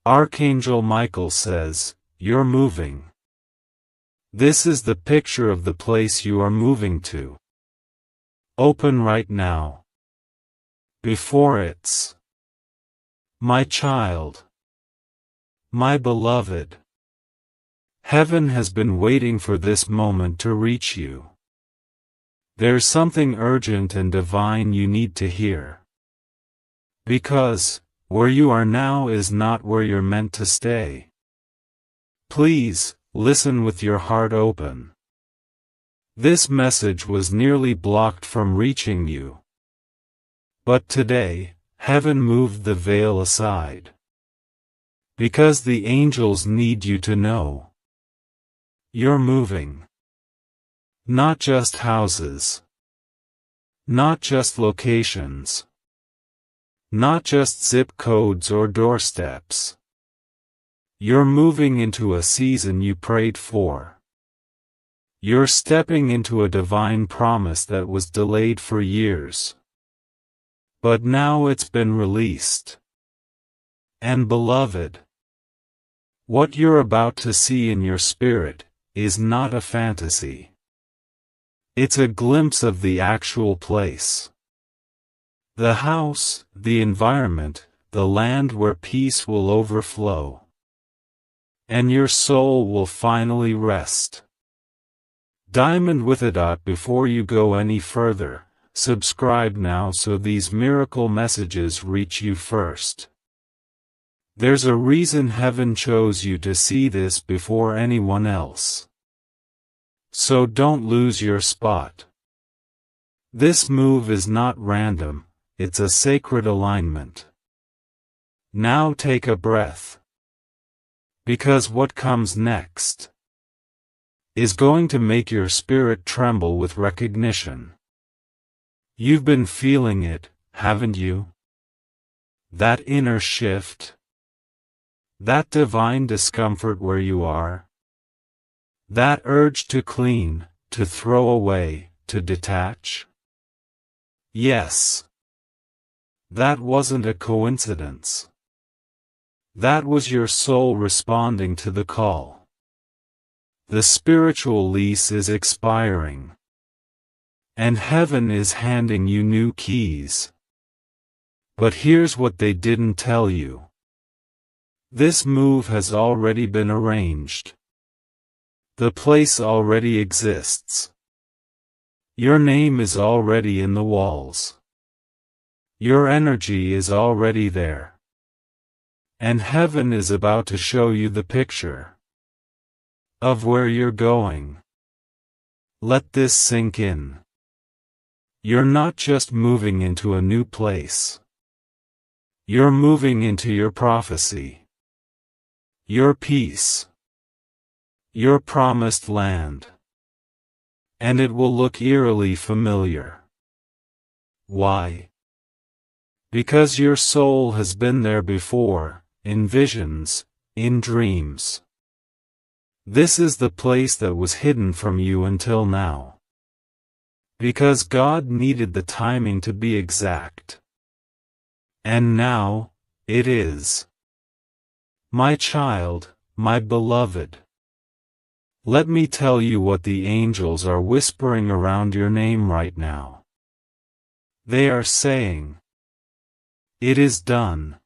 Archangel Michael says, "You're moving." This is the picture of the place you are moving to. Open right now. Before it's, "My child, my beloved." Heaven has been waiting for this moment to reach you. There's something urgent and divine you need to hear. Because, where you are now is not where you're meant to stay. Please, listen with your heart open. This message was nearly blocked from reaching you. But today, heaven moved the veil aside. Because the angels need you to know. You're moving. Not just houses. Not just locations. Not just zip codes or doorsteps. You're moving into a season you prayed for. You're stepping into a divine promise that was delayed for years. But now it's been released. And beloved, what you're about to see in your spirit is not a fantasy. It's a glimpse of the actual place. The house, the environment, the land where peace will overflow. And your soul will finally rest. Diamond with a dot. Before you go any further, subscribe now so these miracle messages reach you first. There's a reason heaven chose you to see this before anyone else. So don't lose your spot. This move is not random, it's a sacred alignment. Now take a breath. Because what comes next is going to make your spirit tremble with recognition. You've been feeling it, haven't you? That inner shift. That divine discomfort where you are. That urge to clean, to throw away, to detach. Yes. That wasn't a coincidence. That was your soul responding to the call. The spiritual lease is expiring. And heaven is handing you new keys. But here's what they didn't tell you. This move has already been arranged. The place already exists. Your name is already in the walls. Your energy is already there. And heaven is about to show you the picture of where you're going. Let this sink in. You're not just moving into a new place. You're moving into your prophecy. Your peace. Your promised land. And it will look eerily familiar. Why? Because your soul has been there before, in visions, in dreams. This is the place that was hidden from you until now. Because God needed the timing to be exact. And now, it is. My child, my beloved. Let me tell you what the angels are whispering around your name right now. They are saying, "It is done.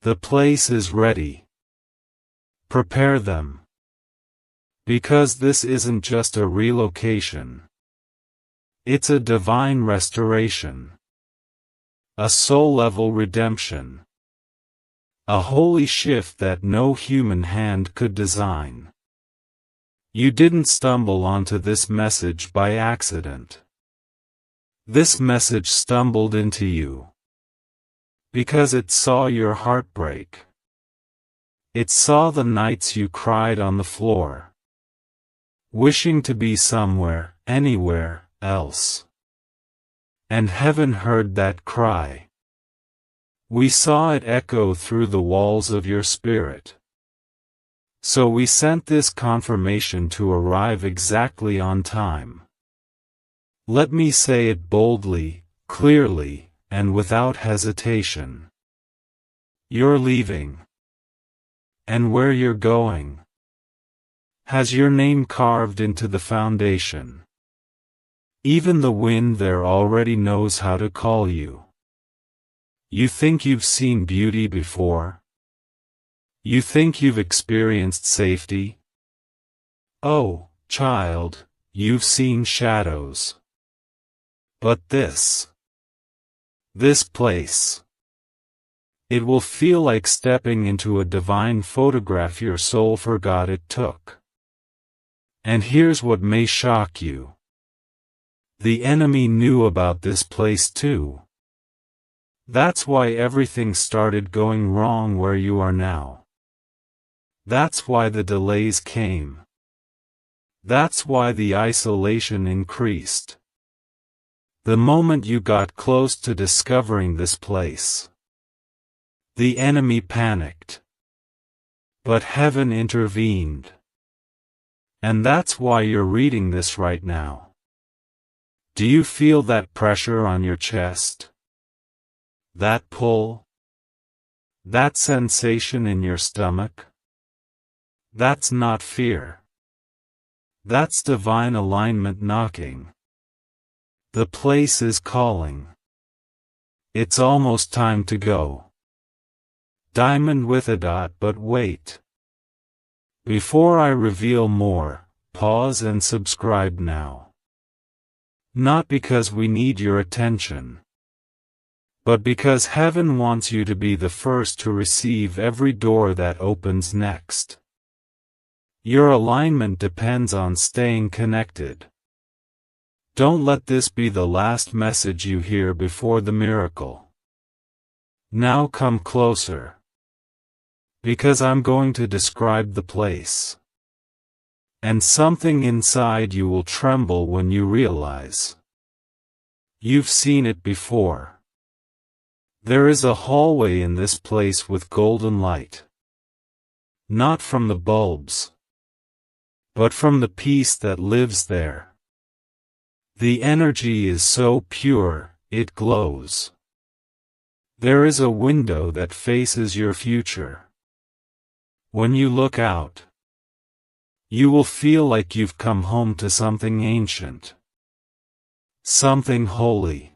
The place is ready. Prepare them." Because this isn't just a relocation. It's a divine restoration. A soul-level redemption. A holy shift that no human hand could design. You didn't stumble onto this message by accident. This message stumbled into you. Because it saw your heartbreak. It saw the nights you cried on the floor. Wishing to be somewhere, anywhere, else. And heaven heard that cry. We saw it echo through the walls of your spirit. So we sent this confirmation to arrive exactly on time. Let me say it boldly, clearly, and without hesitation. You're leaving. and where you're going. Has your name carved into the foundation. Even the wind there already knows how to call you. You think you've seen beauty before? You think you've experienced safety? Oh, child, you've seen shadows. But this place. It will feel like stepping into a divine photograph your soul forgot it took. And here's what may shock you. The enemy knew about this place too. That's why everything started going wrong where you are now. That's why the delays came. That's why the isolation increased. The moment you got close to discovering this place, the enemy panicked. But heaven intervened. And that's why you're reading this right now. Do you feel that pressure on your chest? That pull? That sensation in your stomach? That's not fear. That's divine alignment knocking. The place is calling. It's almost time to go. Diamond with a dot, but wait. Before I reveal more, pause and subscribe now. Not because we need your attention, but because heaven wants you to be the first to receive every door that opens next. Your alignment depends on staying connected. Don't let this be the last message you hear before the miracle. Now come closer. Because I'm going to describe the place. And something inside you will tremble when you realize you've seen it before. There is a hallway in this place with golden light. Not from the bulbs, but from the peace that lives there. The energy is so pure, it glows. There is a window that faces your future. When you look out, you will feel like you've come home to something ancient. Something holy.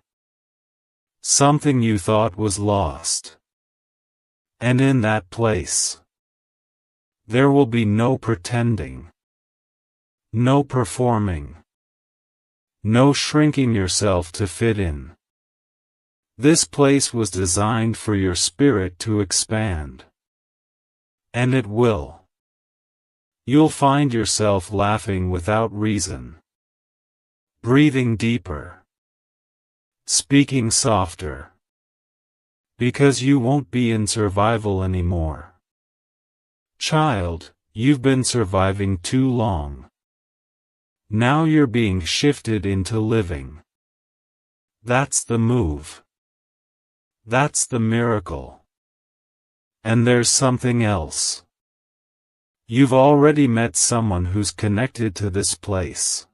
Something you thought was lost. And in that place, there will be no pretending. No performing. No shrinking yourself to fit in. This place was designed for your spirit to expand. And it will. You'll find yourself laughing without reason. Breathing deeper. Speaking softer. Because you won't be in survival anymore. Child, you've been surviving too long. Now you're being shifted into living. That's the move. That's the miracle. And there's something else. You've already met someone who's connected to this place.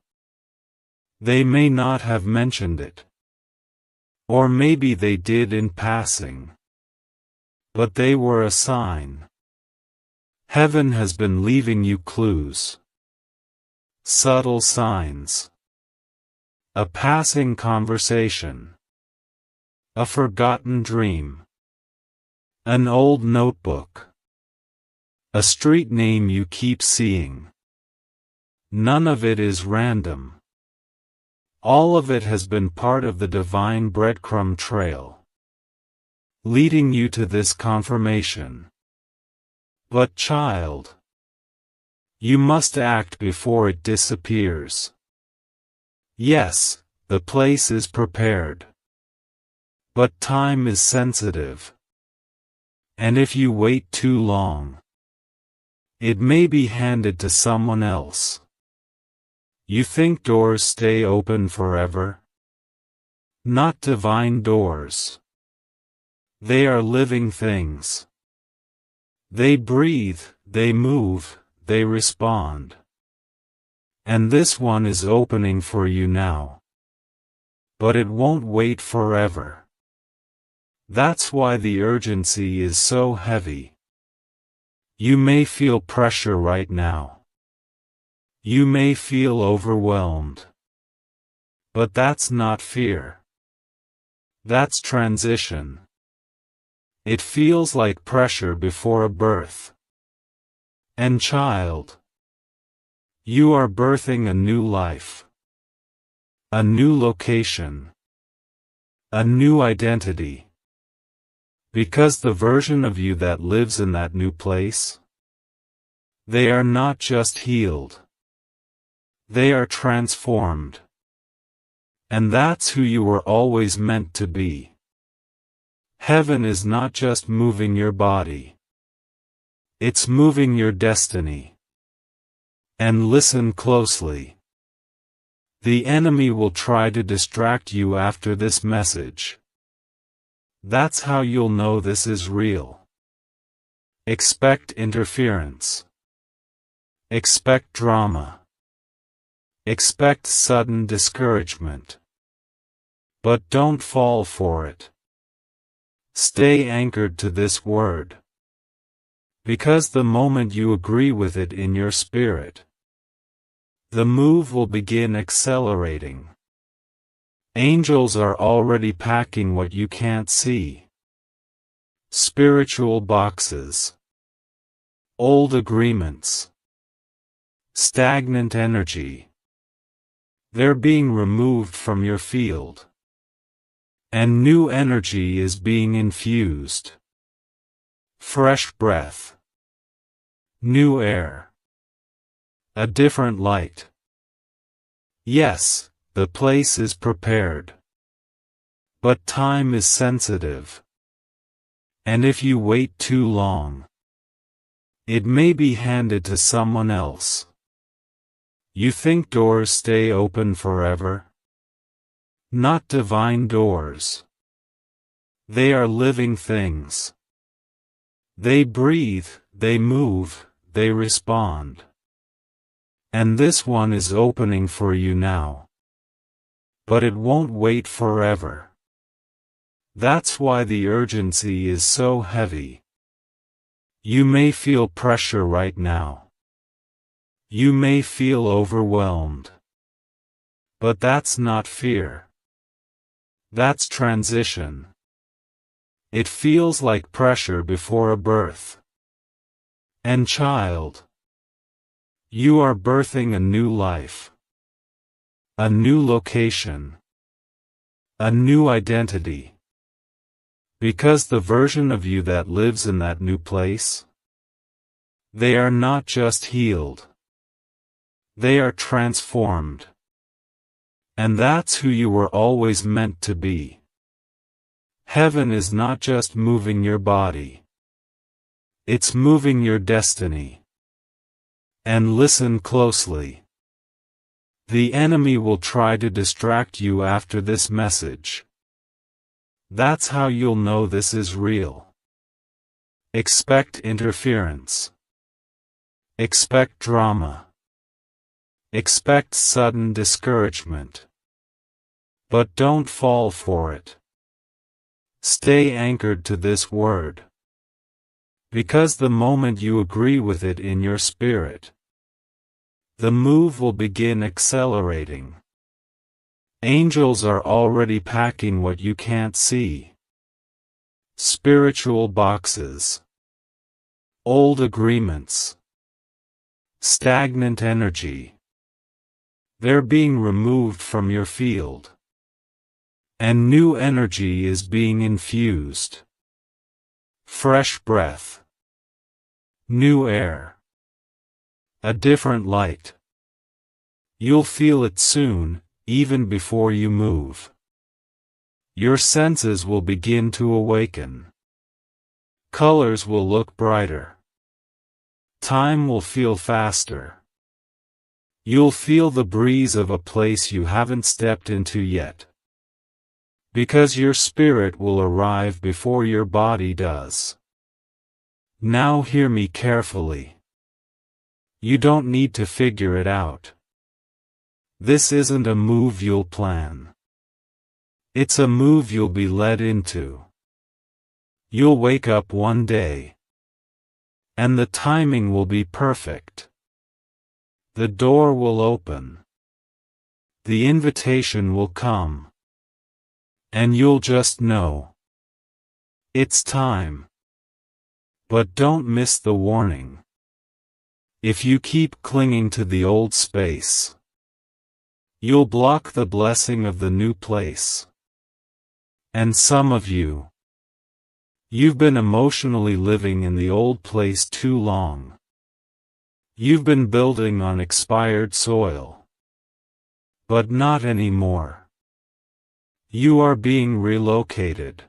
They may not have mentioned it. Or maybe they did in passing. But they were a sign. Heaven has been leaving you clues. Subtle signs. A passing conversation. A forgotten dream. An old notebook. A street name you keep seeing. None of it is random. All of it has been part of the divine breadcrumb trail, leading you to this confirmation. But child, you must act before it disappears. Yes, the place is prepared. But time is sensitive. And if you wait too long, it may be handed to someone else. You think doors stay open forever? Not divine doors. They are living things. They breathe, they move, they respond. And this one is opening for you now. But it won't wait forever. That's why the urgency is so heavy. You may feel pressure right now. You may feel overwhelmed. But that's not fear. That's transition. It feels like pressure before a birth. And child, you are birthing a new life. A new location. A new identity. Because the version of you that lives in that new place, they are not just healed. They are transformed. And that's who you were always meant to be. Heaven is not just moving your body. It's moving your destiny. And listen closely. The enemy will try to distract you after this message. That's how you'll know this is real. Expect interference. Expect drama. Expect sudden discouragement. But don't fall for it. Stay anchored to this word. Because the moment you agree with it in your spirit, the move will begin accelerating. Angels are already packing what you can't see. Spiritual boxes. Old agreements. Stagnant energy. They're being removed from your field. And new energy is being infused. Fresh breath. New air. A different light. Yes, the place is prepared. But time is sensitive. And if you wait too long, it may be handed to someone else. You think doors stay open forever? Not divine doors. They are living things. They breathe, they move, they respond. And this one is opening for you now. But it won't wait forever. That's why the urgency is so heavy. You may feel pressure right now. You may feel overwhelmed. But that's not fear. That's transition. It feels like pressure before a birth. And child, you are birthing a new life. A new location. A new identity. Because the version of you that lives in that new place, they are not just healed. They are transformed. And that's who you were always meant to be. Heaven is not just moving your body. It's moving your destiny. And listen closely. The enemy will try to distract you after this message. That's how you'll know this is real. Expect interference. Expect drama. Expect sudden discouragement. But don't fall for it. Stay anchored to this word. Because the moment you agree with it in your spirit, the move will begin accelerating. Angels are already packing what you can't see. Spiritual boxes. Old agreements. Stagnant energy. They're being removed from your field. And new energy is being infused. Fresh breath. New air. A different light. You'll feel it soon, even before you move. Your senses will begin to awaken. Colors will look brighter. Time will feel faster. You'll feel the breeze of a place you haven't stepped into yet. Because your spirit will arrive before your body does. Now hear me carefully. You don't need to figure it out. This isn't a move you'll plan. It's a move you'll be led into. You'll wake up one day. And the timing will be perfect. The door will open. The invitation will come. And you'll just know. It's time. But don't miss the warning. If you keep clinging to the old space, you'll block the blessing of the new place. And some of you, you've been emotionally living in the old place too long. You've been building on expired soil. But not anymore. You are being relocated.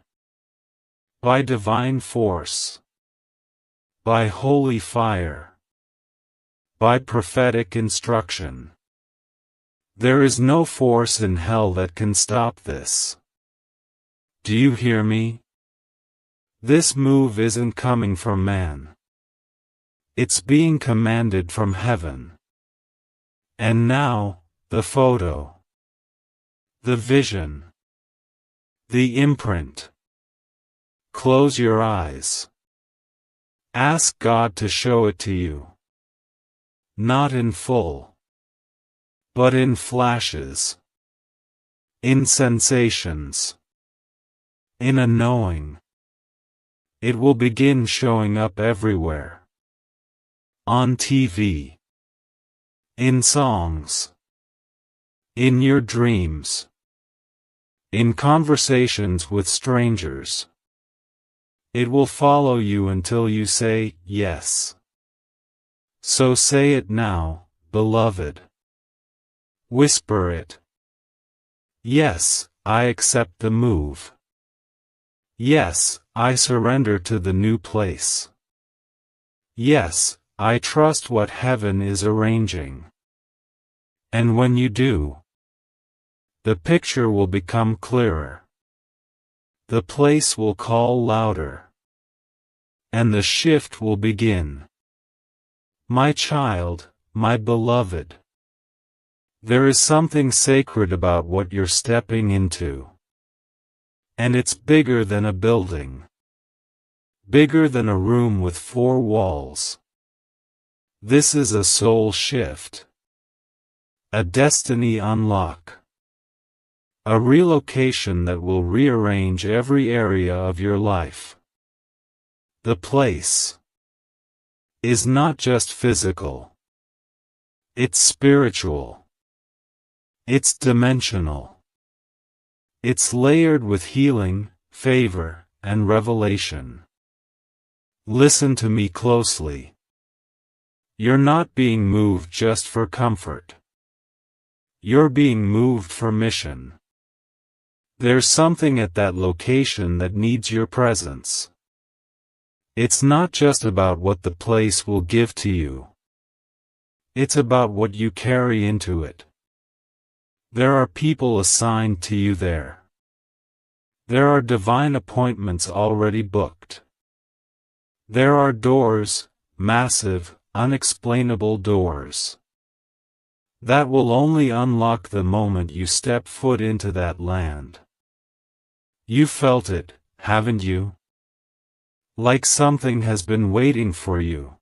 By divine force. By holy fire. By prophetic instruction. There is no force in hell that can stop this. Do you hear me? This move isn't coming from man. It's being commanded from heaven. And now, the photo. The vision. The imprint. Close your eyes. Ask God to show it to you. Not in full. But in flashes. In sensations. In a knowing. It will begin showing up everywhere. On TV. In songs. In your dreams. In conversations with strangers. It will follow you until you say, yes. So say it now, beloved. Whisper it. Yes, I accept the move. Yes, I surrender to the new place. Yes, I trust what heaven is arranging. And when you do, the picture will become clearer. The place will call louder. And the shift will begin. My child, my beloved. There is something sacred about what you're stepping into. And it's bigger than a building. Bigger than a room with 4 walls. This is a soul shift. A destiny unlock. A relocation that will rearrange every area of your life. The place is not just physical. It's spiritual. It's dimensional. It's layered with healing, favor, and revelation. Listen to me closely. You're not being moved just for comfort. You're being moved for mission. There's something at that location that needs your presence. It's not just about what the place will give to you. It's about what you carry into it. There are people assigned to you there. There are divine appointments already booked. There are doors, massive, unexplainable doors, that will only unlock the moment you step foot into that land. You felt it, haven't you? Like something has been waiting for you.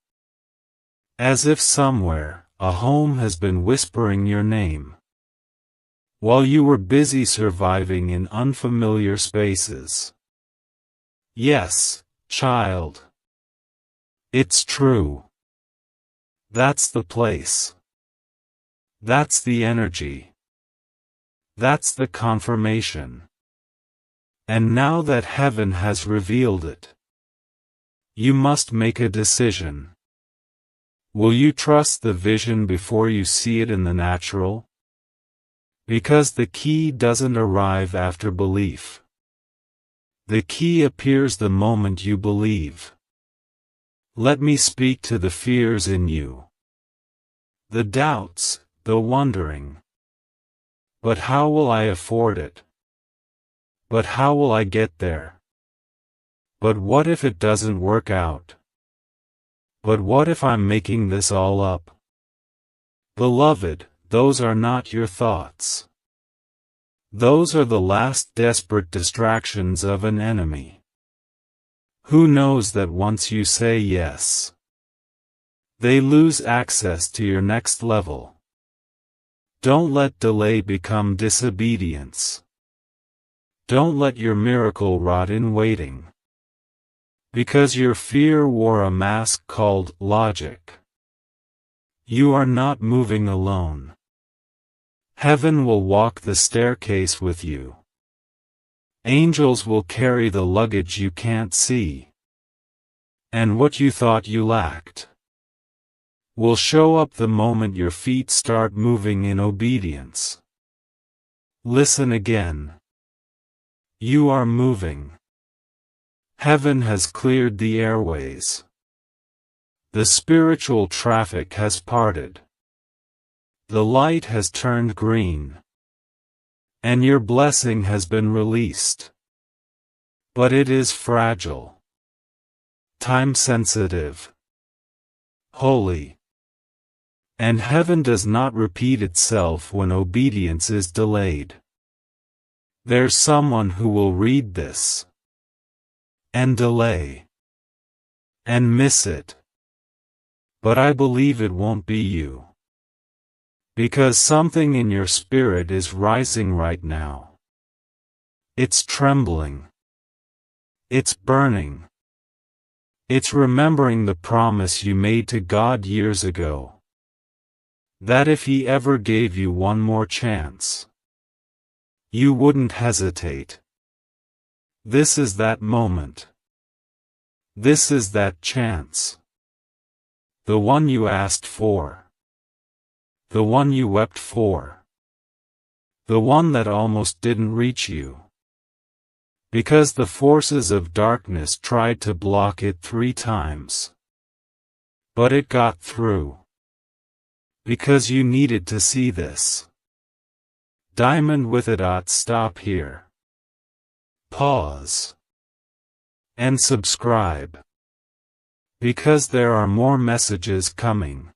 As if somewhere, a home has been whispering your name. While you were busy surviving in unfamiliar spaces. Yes, child. It's true. That's the place. That's the energy. That's the confirmation. And now that heaven has revealed it, you must make a decision. Will you trust the vision before you see it in the natural? Because the key doesn't arrive after belief. The key appears the moment you believe. Let me speak to the fears in you. The doubts, the wondering. But how will I afford it? But how will I get there? But what if it doesn't work out? But what if I'm making this all up? Beloved, those are not your thoughts. Those are the last desperate distractions of an enemy. Who knows that once you say yes, they lose access to your next level. Don't let delay become disobedience. Don't let your miracle rot in waiting. Because your fear wore a mask called logic. You are not moving alone. Heaven will walk the staircase with you. Angels will carry the luggage you can't see. And what you thought you lacked will show up the moment your feet start moving in obedience. Listen again. You are moving. Heaven has cleared the airways. The spiritual traffic has parted. The light has turned green. And your blessing has been released. But it is fragile, time-sensitive, holy. And heaven does not repeat itself when obedience is delayed. There's someone who will read this and delay and miss it. But I believe it won't be you. Because something in your spirit is rising right now. It's trembling. It's burning. It's remembering the promise you made to God years ago. That if He ever gave you one more chance, you wouldn't hesitate. This is that moment. This is that chance. The one you asked for. The one you wept for. The one that almost didn't reach you. Because the forces of darkness tried to block it 3 times. But it got through. Because you needed to see this. Diamond with a dot. Stop here. Pause. And subscribe. Because there are more messages coming.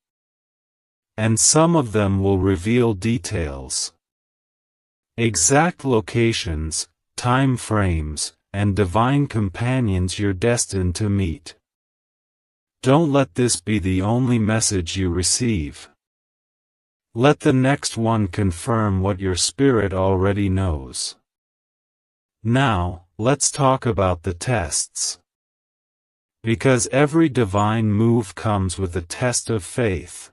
And some of them will reveal details. Exact locations, time frames, and divine companions you're destined to meet. Don't let this be the only message you receive. Let the next one confirm what your spirit already knows. Now, let's talk about the tests. Because every divine move comes with a test of faith.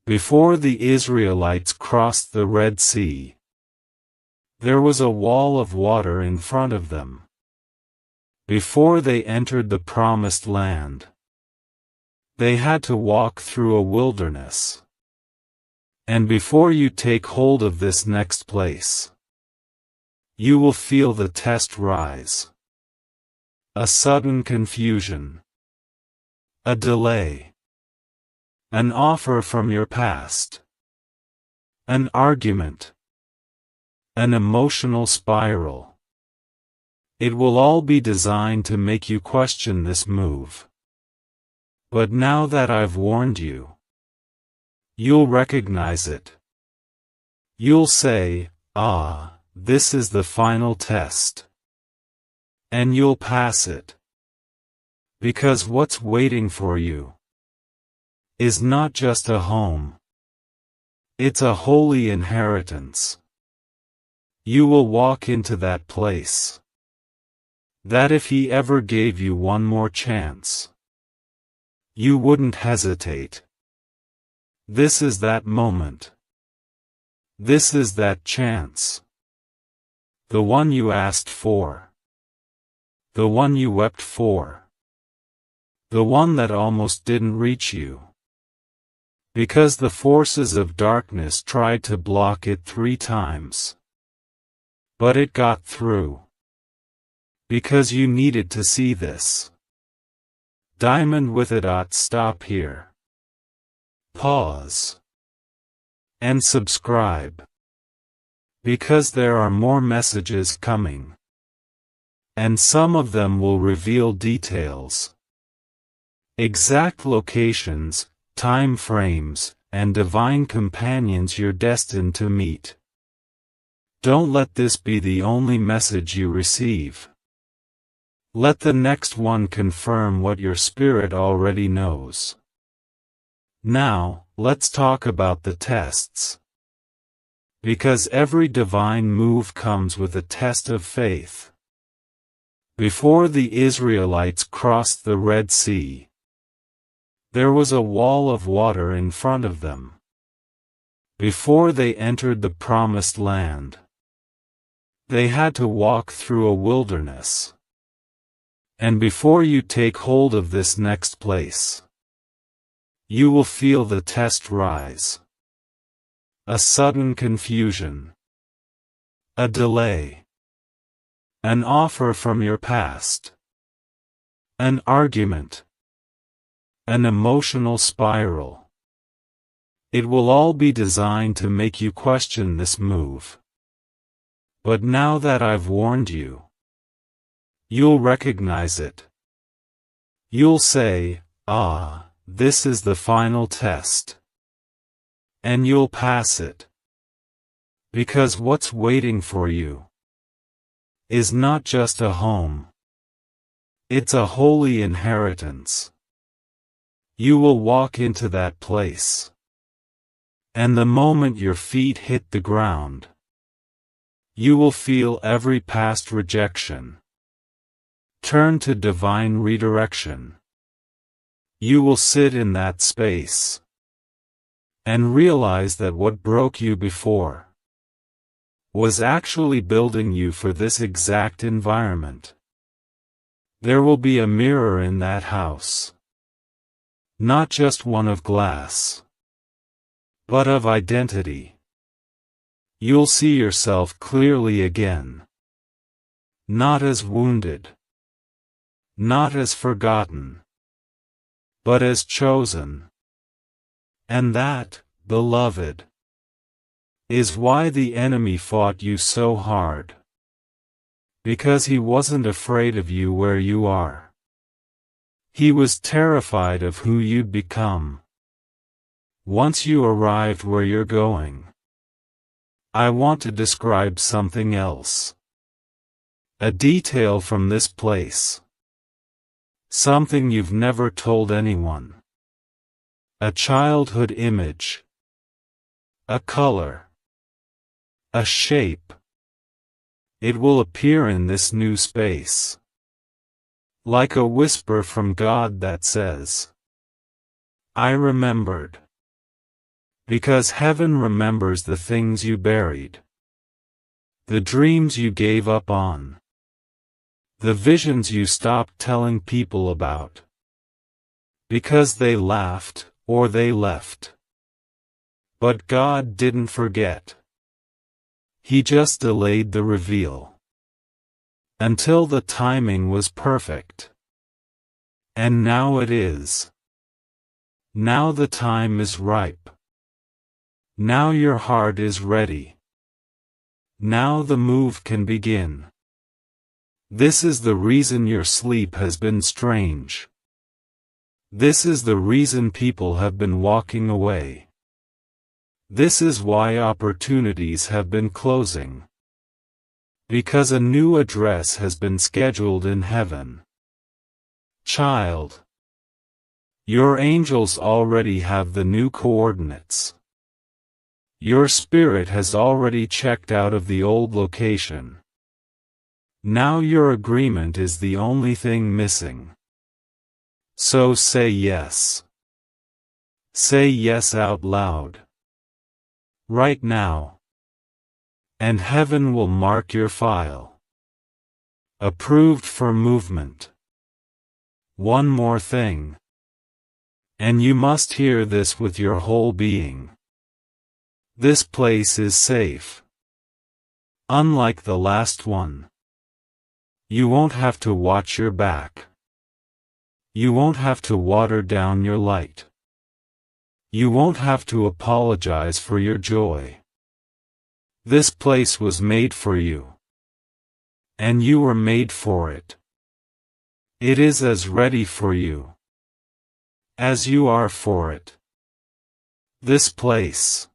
Before the Israelites crossed the Red Sea, there was a wall of water in front of them. Before they entered the Promised Land, they had to walk through a wilderness. And before you take hold of this next place, you will feel the test rise. A sudden confusion. A delay. An offer from your past. An argument. An emotional spiral. It will all be designed to make you question this move. But now that I've warned you, you'll recognize it. You'll say, "Ah, this is the final test." And you'll pass it. Because what's waiting for you is not just a home. It's a holy inheritance. You will walk into that place. That if He ever gave you one more chance, you wouldn't hesitate. This is that moment. This is that chance. The one you asked for. The one you wept for. The one that almost didn't reach you. Because the forces of darkness tried to block it 3 times. But it got through. Because you needed to see this. Diamond with a dot. Stop here. Pause. And subscribe. Because there are more messages coming. And some of them will reveal details. Exact locations, time frames, and divine companions you're destined to meet. Don't let this be the only message you receive. Let the next one confirm what your spirit already knows. Now, let's talk about the tests. Because every divine move comes with a test of faith. Before the Israelites crossed the Red Sea, there was a wall of water in front of them. Before they entered the Promised Land, they had to walk through a wilderness. And before you take hold of this next place, you will feel the test rise. A sudden confusion. A delay. An offer from your past. An argument. An emotional spiral. It will all be designed to make you question this move. But now that I've warned you, you'll recognize it. You'll say, "Ah, this is the final test." And you'll pass it. Because what's waiting for you is not just a home. It's a holy inheritance. You will walk into that place. And the moment your feet hit the ground, you will feel every past rejection turn to divine redirection. You will sit in that space and realize that what broke you before was actually building you for this exact environment. There will be a mirror in that house. Not just one of glass, but of identity. You'll see yourself clearly again. Not as wounded. Not as forgotten. But as chosen. And that, beloved, is why the enemy fought you so hard. Because he wasn't afraid of you where you are. He was terrified of who you'd become once you arrived where you're going. I want to describe something else. A detail from this place. Something you've never told anyone. A childhood image. A color. A shape. It will appear in this new space. Like a whisper from God that says, "I remembered." Because heaven remembers the things you buried. The dreams you gave up on. The visions you stopped telling people about. Because they laughed, or they left. But God didn't forget. He just delayed the reveal. Until the timing was perfect. And now it is. Now the time is ripe. Now your heart is ready. Now the move can begin. This is the reason your sleep has been strange. This is the reason people have been walking away. This is why opportunities have been closing. Because a new address has been scheduled in heaven. Child, your angels already have the new coordinates. Your spirit has already checked out of the old location. Now your agreement is the only thing missing. So say yes. Say yes out loud. Right now. And heaven will mark your file. Approved for movement. One more thing. And you must hear this with your whole being. This place is safe. Unlike the last one. You won't have to watch your back. You won't have to water down your light. You won't have to apologize for your joy. This place was made for you. And you were made for it. It is as ready for you as you are for it. This place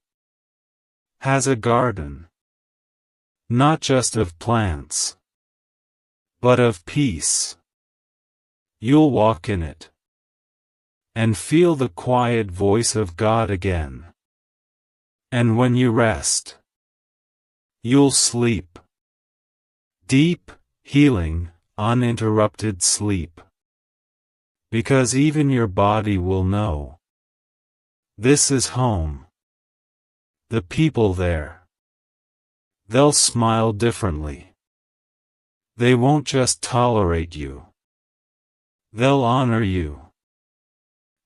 has a garden. Not just of plants, but of peace. You'll walk in it. and feel the quiet voice of God again. And when you rest, you'll sleep. Deep, healing, uninterrupted sleep. Because even your body will know. This is home. The people there. They'll smile differently. They won't just tolerate you. They'll honor you.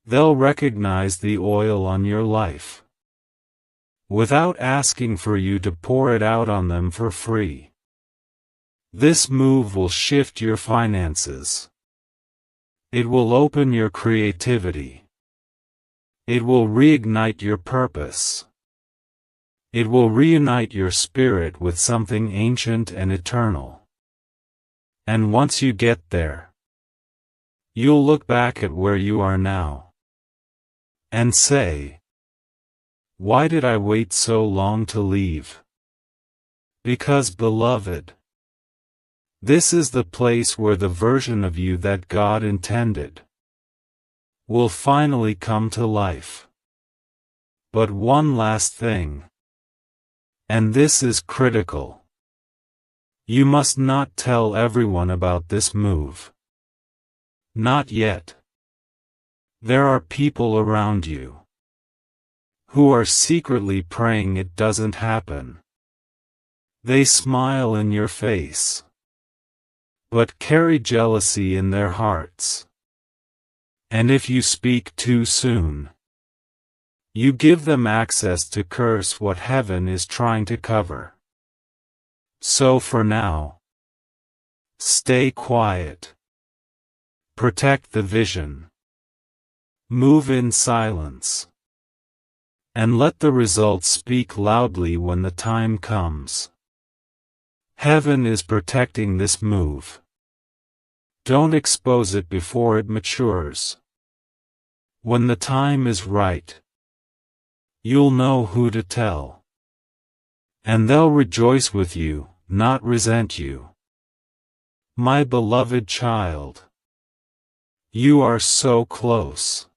They'll recognize the oil on your life, without asking for you to pour it out on them for free. This move will shift your finances. It will open your creativity. It will reignite your purpose. It will reunite your spirit with something ancient and eternal. And once you get there, you'll look back at where you are now and say, "Why did I wait so long to leave?" Because, beloved, this is the place where the version of you that God intended will finally come to life. But one last thing, and this is critical. You must not tell everyone about this move. Not yet. There are people around you who are secretly praying it doesn't happen. They smile in your face, but carry jealousy in their hearts. And if you speak too soon, you give them access to curse what heaven is trying to cover. So for now, stay quiet. Protect the vision. Move in silence. And let the results speak loudly when the time comes. Heaven is protecting this move. Don't expose it before it matures. When the time is right, you'll know who to tell. And they'll rejoice with you, not resent you. My beloved child, you are so close.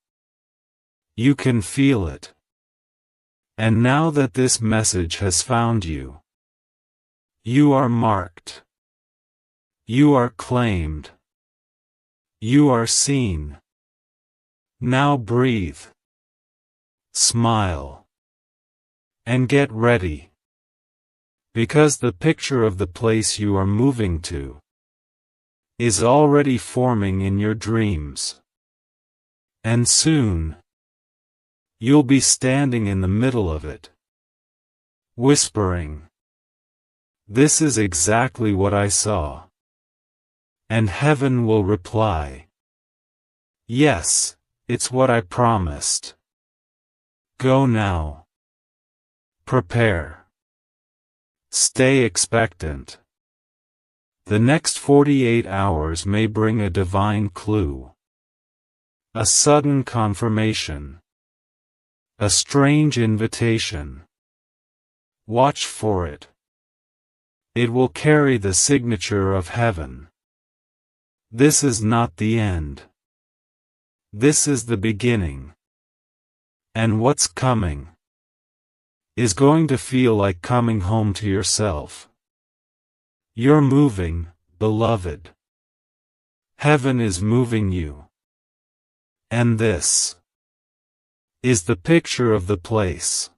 You can feel it. And now that this message has found you, you are marked. You are claimed. You are seen. Now breathe. Smile. And get ready. Because the picture of the place you are moving to is already forming in your dreams. And soon, you'll be standing in the middle of it, whispering, "This is exactly what I saw." And heaven will reply, "Yes, it's what I promised." Go now. Prepare. Stay expectant. The next 48 hours may bring a divine clue. A sudden confirmation. A strange invitation. Watch for it. It will carry the signature of heaven. This is not the end. This is the beginning. And what's coming is going to feel like coming home to yourself. You're moving, beloved. Heaven is moving you. And this is the picture of the place.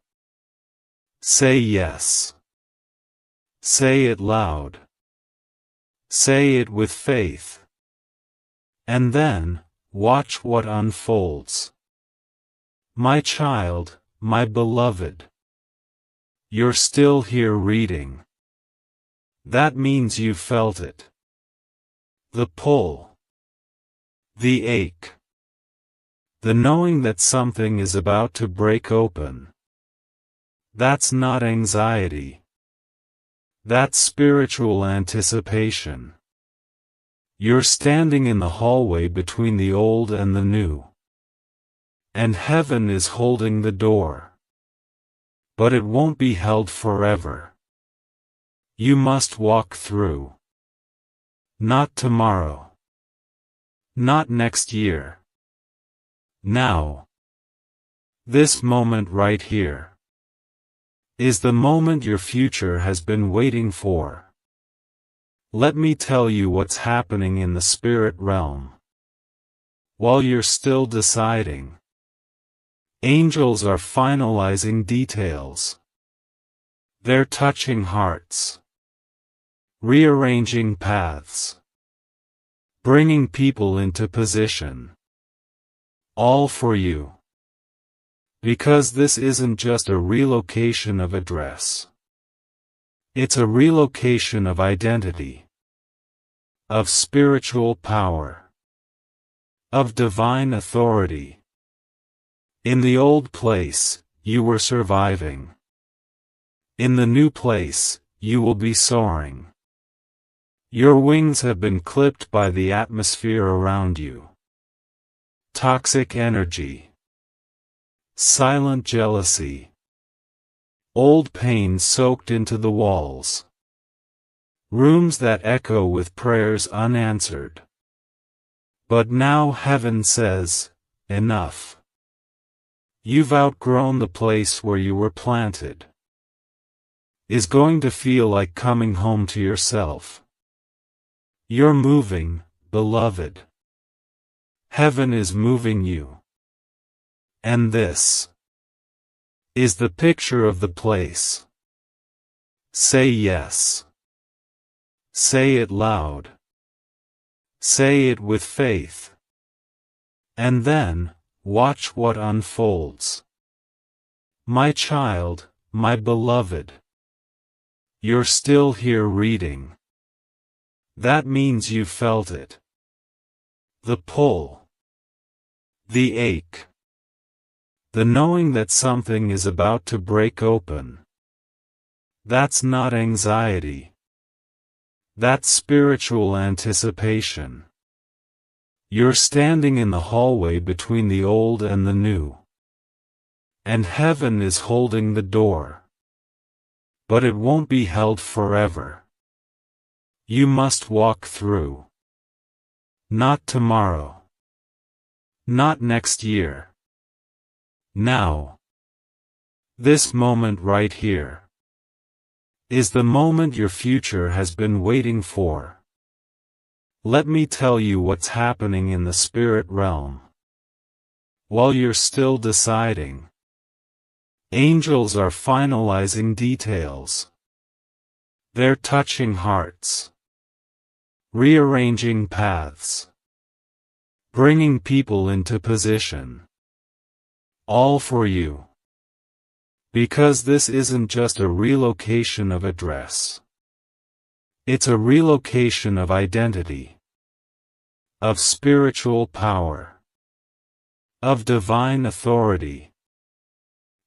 Say yes. Say it loud. Say it with faith. And then, watch what unfolds. My child, my beloved. You're still here reading. That means you felt it. The pull. The ache. The knowing that something is about to break open. That's not anxiety. That's spiritual anticipation. You're standing in the hallway between the old and the new. And heaven is holding the door. But it won't be held forever. You must walk through. Not tomorrow. Not next year. Now, this moment right here is the moment your future has been waiting for. Let me tell you what's happening in the spirit realm. While you're still deciding, angels are finalizing details. They're touching hearts, rearranging paths, bringing people into position. All for you. Because this isn't just a relocation of address. It's a relocation of identity, of spiritual power, of divine authority. In the old place, you were surviving. In the new place, you will be soaring. Your wings have been clipped by the atmosphere around you. Toxic energy. Silent jealousy. Old pain soaked into the walls. Rooms that echo with prayers unanswered. But now heaven says, enough. You've outgrown the place where you were planted. Is going to feel like coming home to yourself. You're moving, beloved. Heaven is moving you. And this is the picture of the place. Say yes. Say it loud. Say it with faith. And then, watch what unfolds. My child, my beloved. You're still here reading. That means you felt it. The pull. The ache. The knowing that something is about to break open. That's not anxiety. That's spiritual anticipation. You're standing in the hallway between the old and the new. And heaven is holding the door. But it won't be held forever. You must walk through. Not tomorrow. Not next year. Now. This moment right here is the moment your future has been waiting for. Let me tell you what's happening in the spirit realm. While you're still deciding, angels are finalizing details. They're touching hearts, rearranging paths, bringing people into position. All for you. Because this isn't just a relocation of address. It's a relocation of identity, of spiritual power, of divine authority.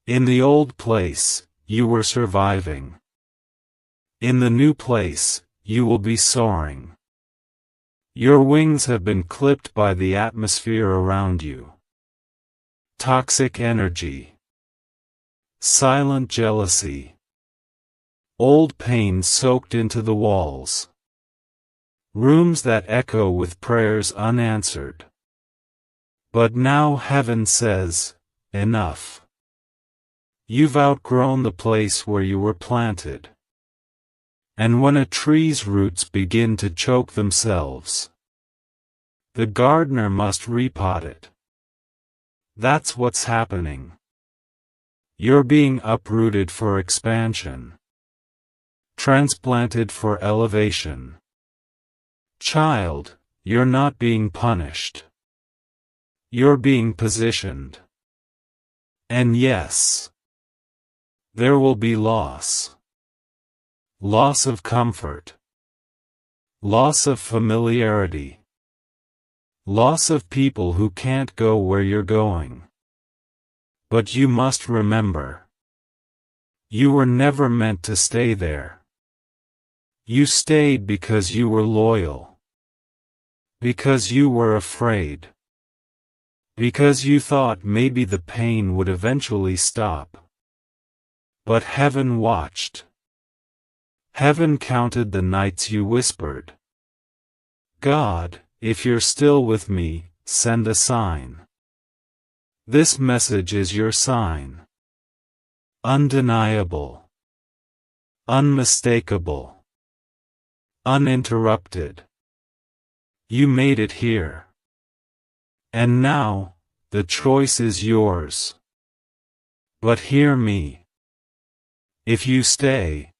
In the old place, you were surviving. In the new place, you will be soaring. Your wings have been clipped by the atmosphere around you. Toxic energy. Silent jealousy. Old pain soaked into the walls. Rooms that echo with prayers unanswered. But now heaven says, enough. You've outgrown the place where you were planted. And when a tree's roots begin to choke themselves, the gardener must repot it. That's what's happening. You're being uprooted for expansion. Transplanted for elevation. Child, you're not being punished. You're being positioned. And yes, there will be loss. Loss of comfort. Loss of familiarity. Loss of people who can't go where you're going. But you must remember. You were never meant to stay there. You stayed because you were loyal. Because you were afraid. Because you thought maybe the pain would eventually stop. But heaven watched. Heaven counted the nights you whispered, God, if you're still with me, send a sign. This message is your sign. Undeniable. Unmistakable. Uninterrupted. You made it here. And now, the choice is yours. But hear me. If you stay,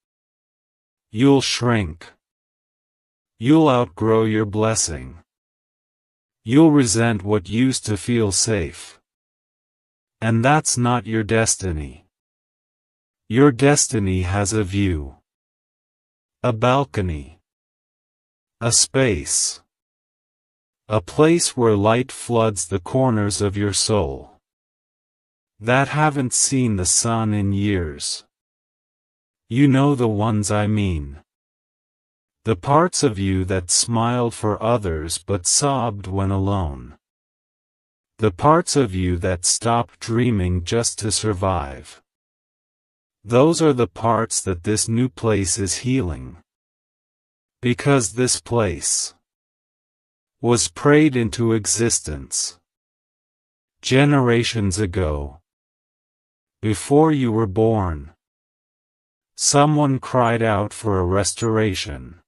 you'll shrink. You'll outgrow your blessing. You'll resent what used to feel safe. And that's not your destiny. Your destiny has a view. A balcony. A space. A place where light floods the corners of your soul that haven't seen the sun in years. You know the ones I mean. The parts of you that smiled for others but sobbed when alone. The parts of you that stopped dreaming just to survive. Those are the parts that this new place is healing. Because this place was prayed into existence generations ago. Before you were born, someone cried out for a restoration.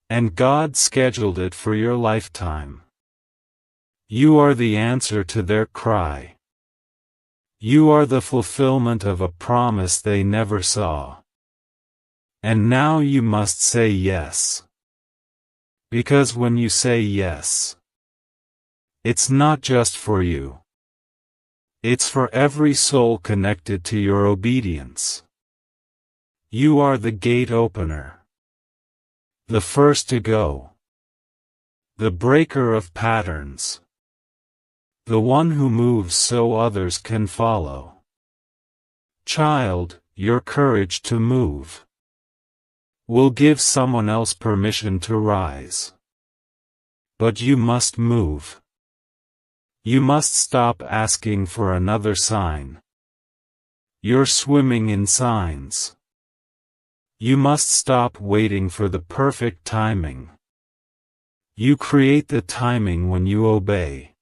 And God scheduled it for your lifetime. You are the answer to their cry. You are the fulfillment of a promise they never saw. And now you must say yes. Because when you say yes, it's not just for you. It's for every soul connected to your obedience. You are the gate opener. The first to go. The breaker of patterns. The one who moves so others can follow. Child, your courage to move will give someone else permission to rise. But you must move. You must stop asking for another sign. You're swimming in signs. You must stop waiting for the perfect timing. You create the timing when you obey.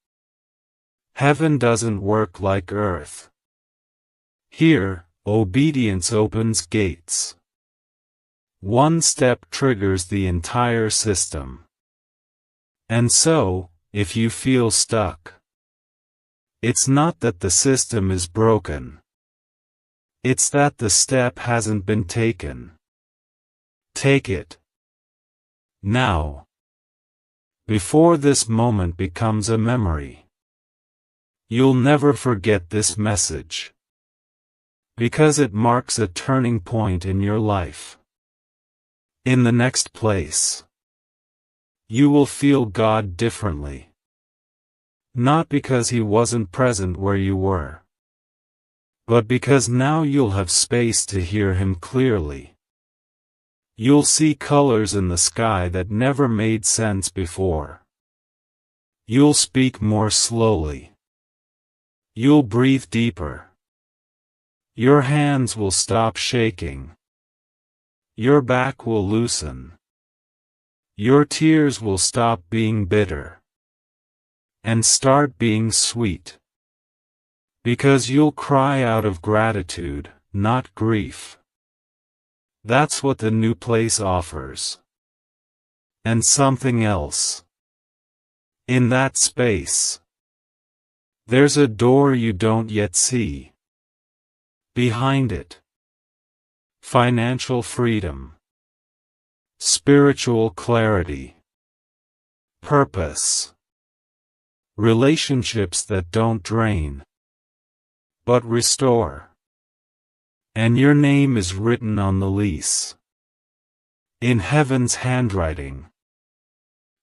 Heaven doesn't work like earth. Here, obedience opens gates. One step triggers the entire system. And so, if you feel stuck, it's not that the system is broken. It's that the step hasn't been taken. Take it. Now. Before this moment becomes a memory. You'll never forget this message. Because it marks a turning point in your life. In the next place, you will feel God differently. Not because He wasn't present where you were, but because now you'll have space to hear Him clearly. You'll see colors in the sky that never made sense before. You'll speak more slowly. You'll breathe deeper. Your hands will stop shaking. Your back will loosen. Your tears will stop being bitter. And start being sweet. Because you'll cry out of gratitude, not grief. That's what the new place offers. And something else. In that space, there's a door you don't yet see. Behind it, financial freedom, spiritual clarity, purpose, relationships that don't drain, but restore. And your name is written on the lease. In heaven's handwriting.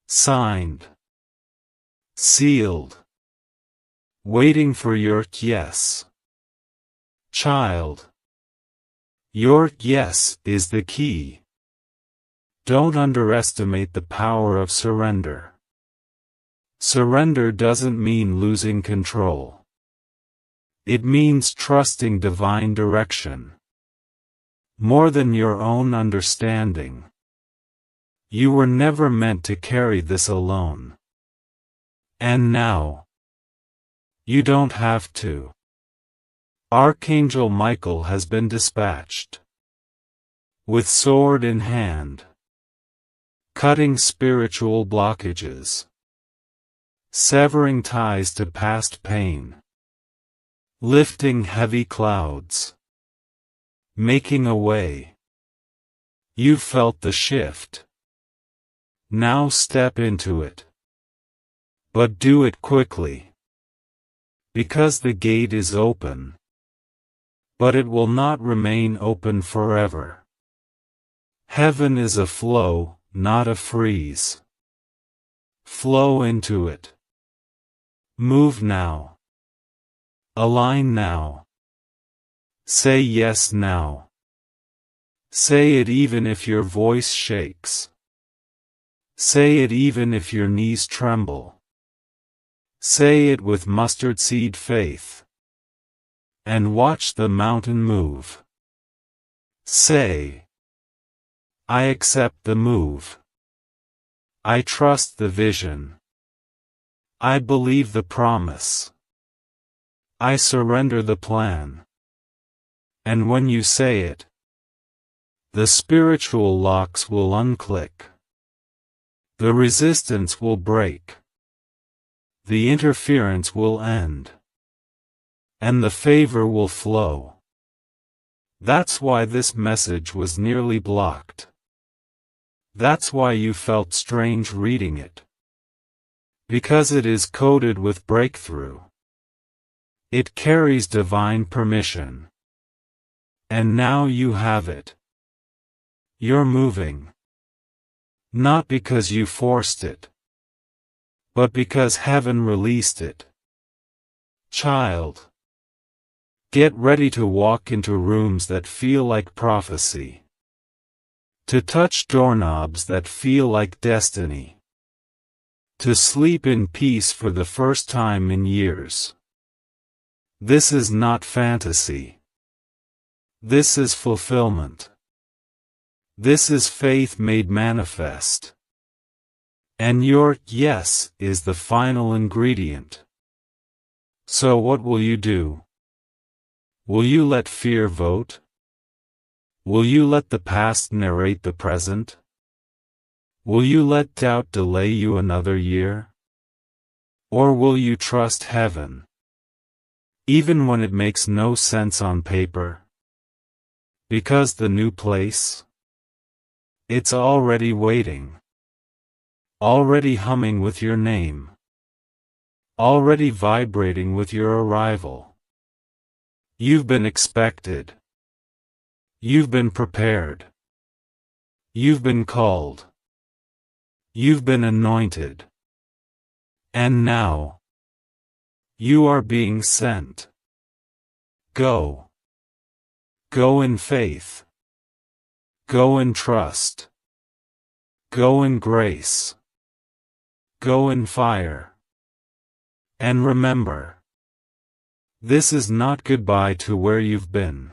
Signed. Sealed. Waiting for your yes. Child. Your yes is the key. Don't underestimate the power of surrender. Surrender doesn't mean losing control. It means trusting divine direction. More than your own understanding. You were never meant to carry this alone. And now, You don't have to. Archangel Michael has been dispatched. With sword in hand. Cutting spiritual blockages. Severing ties to past pain. Lifting heavy clouds. Making a way. You've felt the shift. Now step into it. But do it quickly. Because the gate is open. But it will not remain open forever. Heaven is a flow, not a freeze. Flow into it. Move now. Align now. Say yes now. Say it even if your voice shakes. Say it even if your knees tremble. Say it with mustard seed faith. And watch the mountain move. Say, I accept the move. I trust the vision. I believe the promise. I surrender the plan. And when you say it, the spiritual locks will unclick. The resistance will break. The interference will end. And the favor will flow. That's why this message was nearly blocked. That's why you felt strange reading it. Because it is coded with breakthrough. It carries divine permission. And now you have it. You're moving. Not because you forced it. But because heaven released it. Child. Get ready to walk into rooms that feel like prophecy. To touch doorknobs that feel like destiny. To sleep in peace for the first time in years. This is not fantasy. This is fulfillment. This is faith made manifest. And your yes is the final ingredient. So what will you do? Will you let fear vote? Will you let the past narrate the present? Will you let doubt delay you another year? Or will you trust heaven? Even when it makes no sense on paper? Because the new place? It's already waiting. Already humming with your name. Already vibrating with your arrival. You've been expected. You've been prepared. You've been called. You've been anointed. And now, you are being sent. Go. Go in faith. Go in trust. Go in grace. Go in fire. And remember, this is not goodbye to where you've been.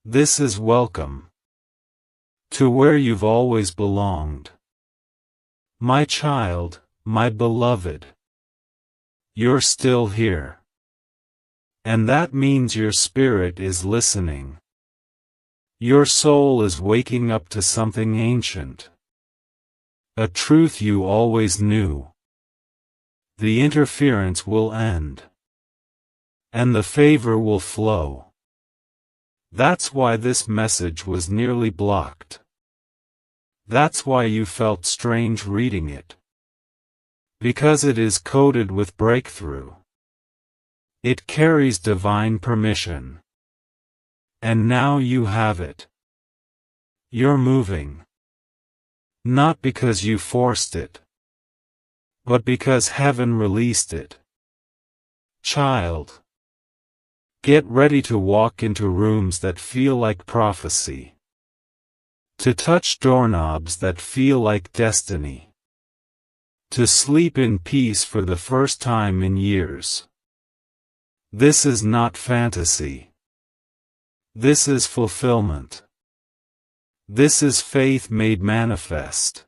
This is welcome. To where you've always belonged. My child, my beloved. You're still here. And that means your spirit is listening. Your soul is waking up to something ancient. A truth you always knew. The interference will end. And the favor will flow. That's why this message was nearly blocked. That's why you felt strange reading it. Because it is coded with breakthrough. It carries divine permission. And now you have it. You're moving. Not because you forced it. But because heaven released it. Child. Get ready to walk into rooms that feel like prophecy. To touch doorknobs that feel like destiny. To sleep in peace for the first time in years. This is not fantasy. This is fulfillment. This is faith made manifest.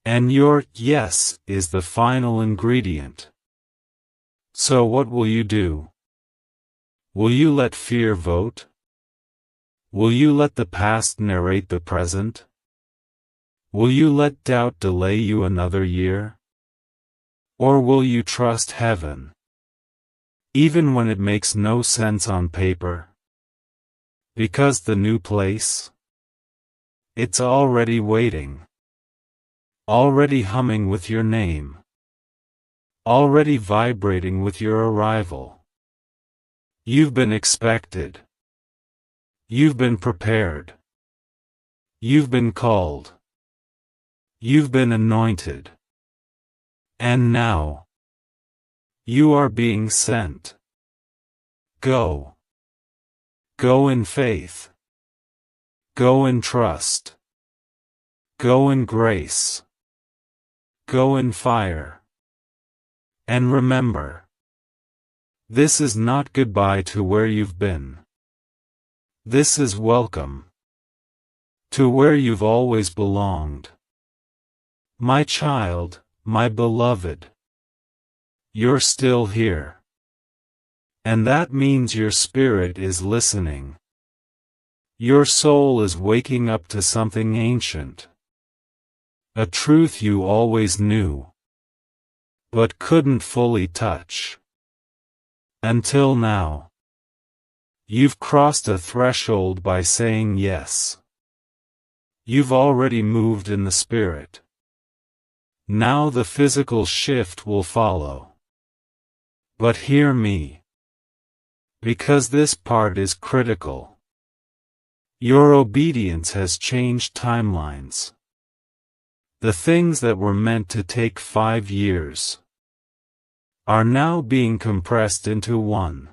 And your yes is the final ingredient. So what will you do? Will you let fear vote? Will you let the past narrate the present? Will you let doubt delay you another year? Or will you trust heaven? Even when it makes no sense on paper? Because the new place? It's already waiting. Already humming with your name. Already vibrating with your arrival. You've been expected. You've been prepared. You've been called. You've been anointed. And now, you are being sent. Go. Go in faith. Go in trust. Go in grace. Go in fire. And remember, this is not goodbye to where you've been. This is welcome to where you've always belonged. My child, my beloved, you're still here. And that means your spirit is listening. Your soul is waking up to something ancient. A truth you always knew, but couldn't fully touch. Until now. You've crossed a threshold by saying yes. You've already moved in the spirit. Now the physical shift will follow. But hear me. Because this part is critical. Your obedience has changed timelines. The things that were meant to take 5 years are now being compressed into 1.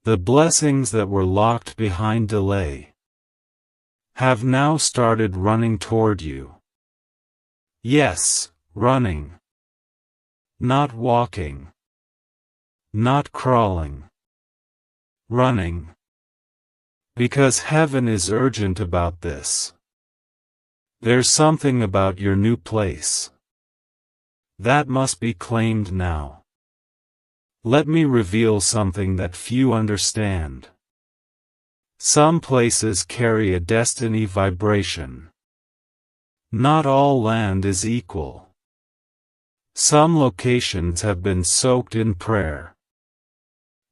The blessings that were locked behind delay have now started running toward you. Yes, running. Not walking. Not crawling. Running. Because heaven is urgent about this. There's something about your new place that must be claimed now. Let me reveal something that few understand. Some places carry a destiny vibration. Not all land is equal. Some locations have been soaked in prayer,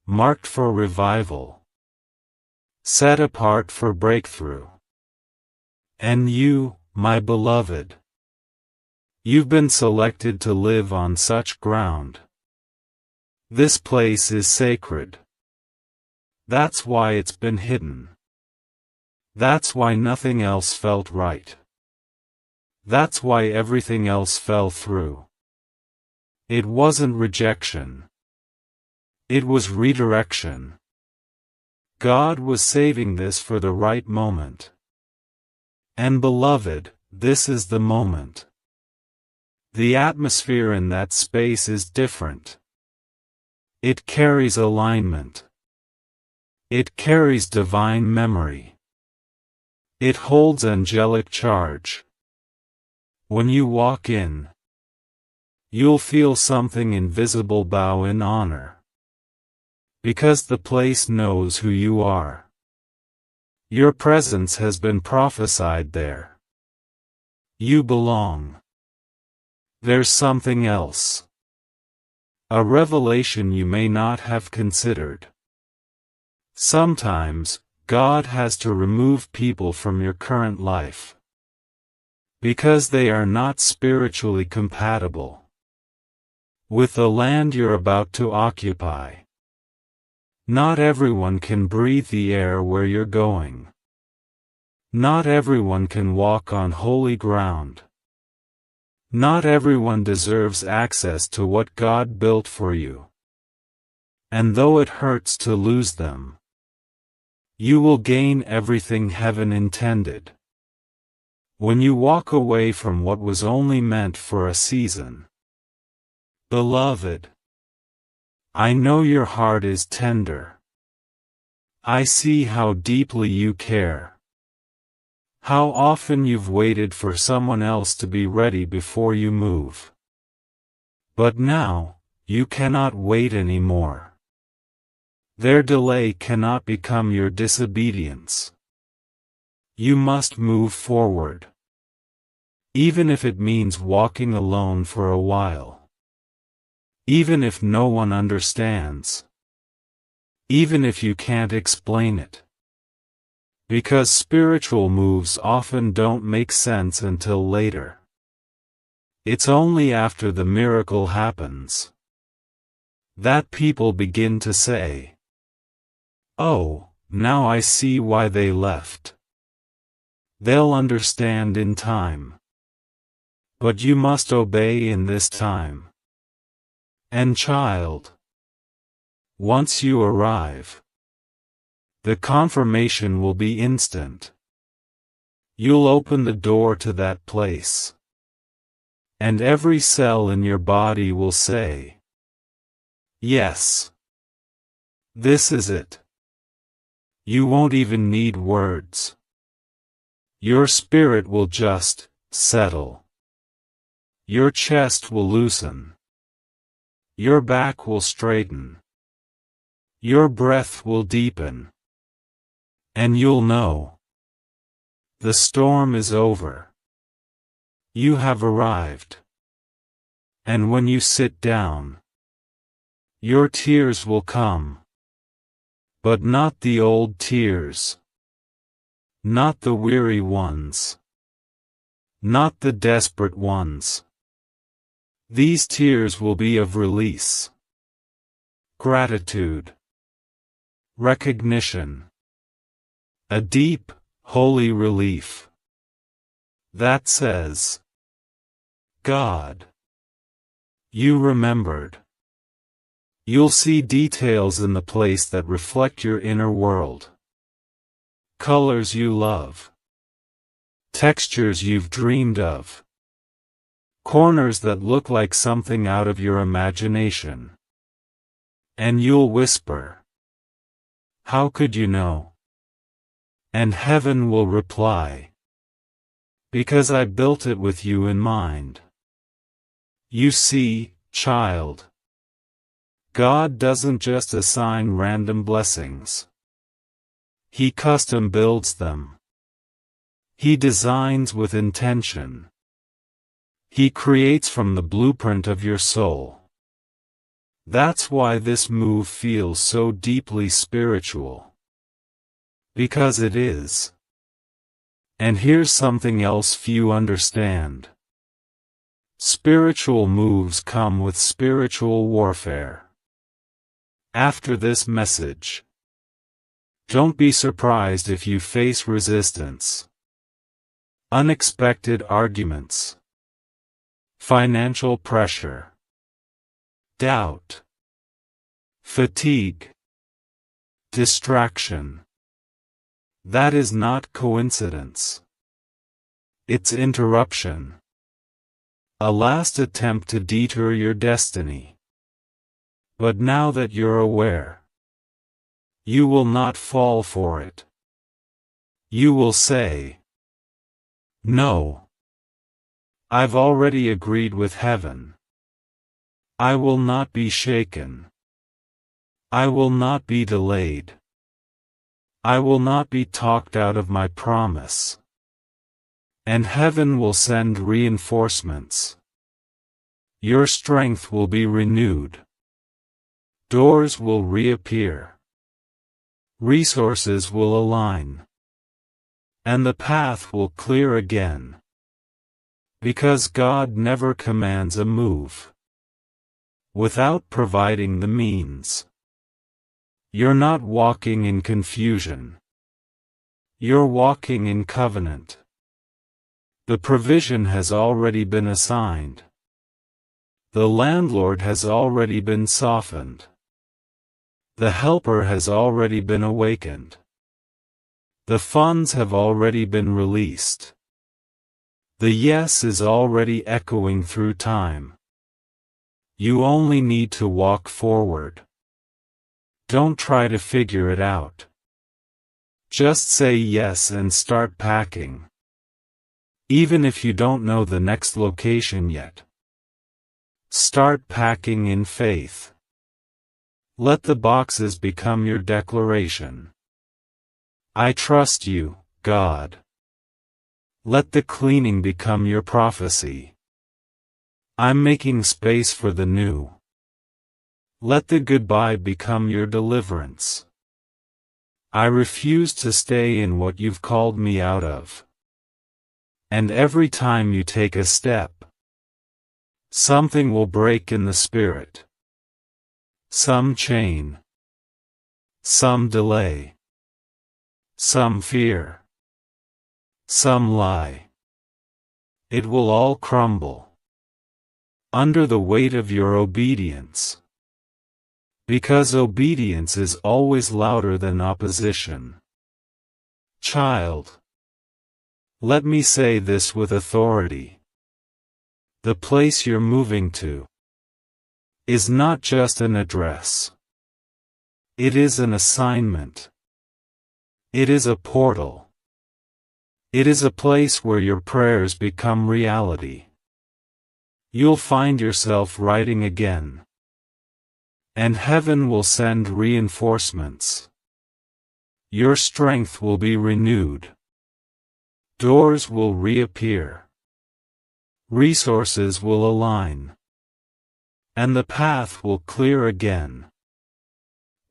marked for revival, set apart for breakthrough. And you, my beloved, you've been selected to live on such ground. This place is sacred. That's why it's been hidden. That's why nothing else felt right. That's why everything else fell through. It wasn't rejection. It was redirection. God was saving this for the right moment. And beloved, this is the moment. The atmosphere in that space is different. It carries alignment. It carries divine memory. It holds angelic charge. When you walk in, you'll feel something invisible bow in honor. Because the place knows who you are. Your presence has been prophesied there. You belong. There's something else. A revelation you may not have considered. Sometimes, God has to remove people from your current life. Because they are not spiritually compatible with the land you're about to occupy. Not everyone can breathe the air where you're going. Not everyone can walk on holy ground. Not everyone deserves access to what God built for you. And though it hurts to lose them, you will gain everything heaven intended. When you walk away from what was only meant for a season. Beloved, I know your heart is tender. I see how deeply you care. How often you've waited for someone else to be ready before you move. But now, You cannot wait anymore. Their delay cannot become your disobedience. You must move forward. Even if it means walking alone for a while. Even if no one understands. Even if you can't explain it. Because spiritual moves often don't make sense until later. It's only after the miracle happens that people begin to say, "Oh, now I see why they left." They'll understand in time. But you must obey in this time. And child, once you arrive, the confirmation will be instant. You'll open the door to that place. And every cell in your body will say, "Yes. This is it." You won't even need words. Your spirit will just settle. Your chest will loosen. Your back will straighten. Your breath will deepen. And you'll know. The storm is over. You have arrived. And when you sit down, your tears will come. But not the old tears. Not the weary ones. Not the desperate ones. These tears will be of release. Gratitude. Recognition. A deep, holy relief. That says, "God, you remembered." You'll see details in the place that reflect your inner world. Colors you love. Textures you've dreamed of. Corners that look like something out of your imagination. And you'll whisper, "How could you know?" And heaven will reply, "Because I built it with you in mind." You see, child, God doesn't just assign random blessings. He custom builds them. He designs with intention. He creates from the blueprint of your soul. That's why this move feels so deeply spiritual. Because it is. And here's something else few understand. Spiritual moves come with spiritual warfare. After this message, don't be surprised if you face resistance, unexpected arguments, financial pressure, doubt, fatigue, distraction. That is not coincidence. It's interruption. A last attempt to detour your destiny. But now that you're aware, you will not fall for it. You will say, "No. I've already agreed with heaven. I will not be shaken. I will not be delayed. I will not be talked out of my promise. And heaven will send reinforcements. Your strength will be renewed. Doors will reappear. Resources will align. And the path will clear again. Because God never commands a move without providing the means. You're not walking in confusion. You're walking in covenant. The provision has already been assigned. The landlord has already been softened. The helper has already been awakened. The funds have already been released. The yes is already echoing through time. You only need to walk forward. Don't try to figure it out. Just say yes and start packing. Even if you don't know the next location yet. Start packing in faith. Let the boxes become your declaration. I trust you, God. Let the cleaning become your prophecy. I'm making space for the new. Let the goodbye become your deliverance. I refuse to stay in what you've called me out of. And every time you take a step, something will break in the spirit. Some chain. Some delay. Some fear. Some lie. It will all crumble under the weight of your obedience. Because obedience is always louder than opposition. Child, let me say this with authority. The place you're moving to is not just an address. It is an assignment. It is a portal. It is a place where your prayers become reality. You'll find yourself writing again. And heaven will send reinforcements. Your strength will be renewed. Doors will reappear. Resources will align. And the path will clear again.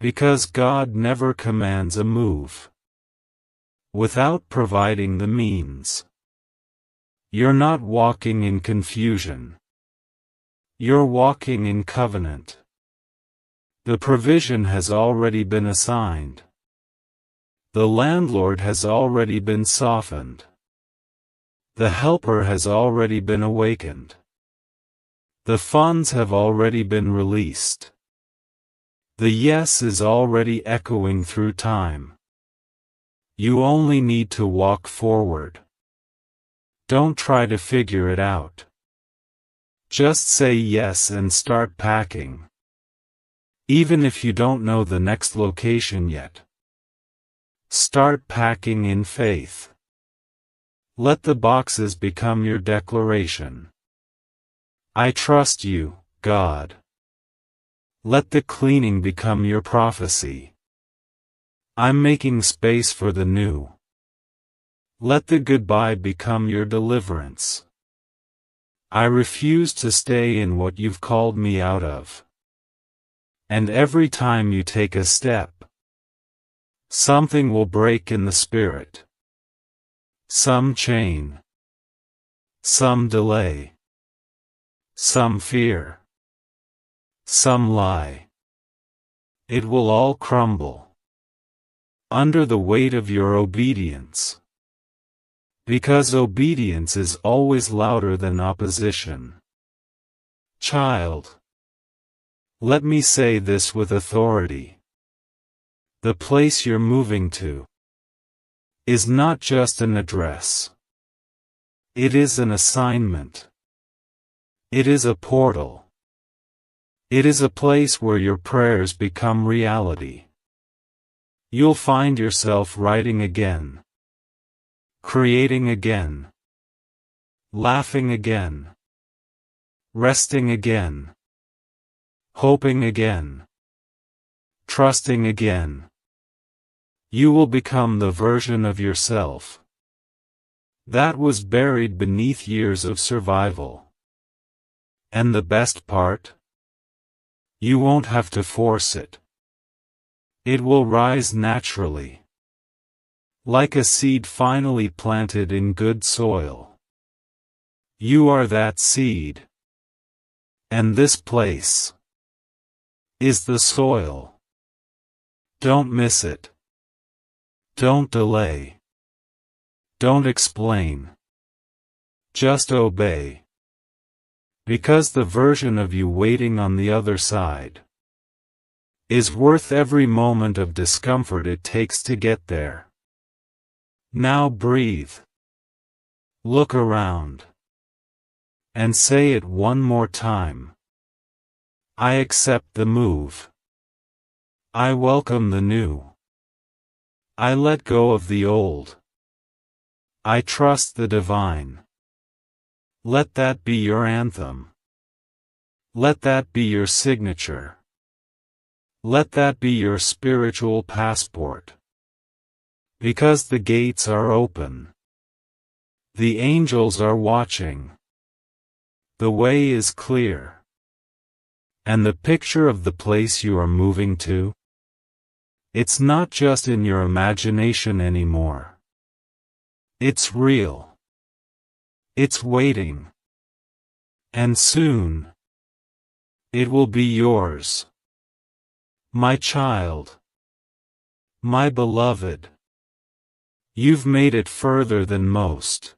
Because God never commands a move without providing the means. You're not walking in confusion. You're walking in covenant. The provision has already been assigned. The landlord has already been softened. The helper has already been awakened. The funds have already been released. The yes is already echoing through time. You only need to walk forward. Don't try to figure it out. Just say yes and start packing. Even if you don't know the next location yet. Start packing in faith. Let the boxes become your declaration. I trust you, God. Let the cleaning become your prophecy. I'm making space for the new. Let the goodbye become your deliverance. I refuse to stay in what you've called me out of. And every time you take a step, something will break in the spirit. Some chain. Some delay. Some fear. Some lie. It will all crumble under the weight of your obedience. Because obedience is always louder than opposition. Child, let me say this with authority. The place you're moving to is not just an address. It is an assignment. It is a portal. It is a place where your prayers become reality. You'll find yourself writing again. Creating again. Laughing again. Resting again. Hoping again. Trusting again. You will become the version of yourself that was buried beneath years of survival. And the best part? You won't have to force it. It will rise naturally. Like a seed finally planted in good soil. You are that seed. And this place is the soil. Don't miss it. Don't delay. Don't explain. Just obey. Because the version of you waiting on the other side is worth every moment of discomfort it takes to get there. Now breathe. Look around. And say it one more time. I accept the move. I welcome the new. I let go of the old. I trust the divine. Let that be your anthem. Let that be your signature. Let that be your spiritual passport. Because the gates are open. The angels are watching. The way is clear. And the picture of the place you are moving to? It's not just in your imagination anymore. It's real. It's waiting. And soon, it will be yours. My child. My beloved. You've made it further than most.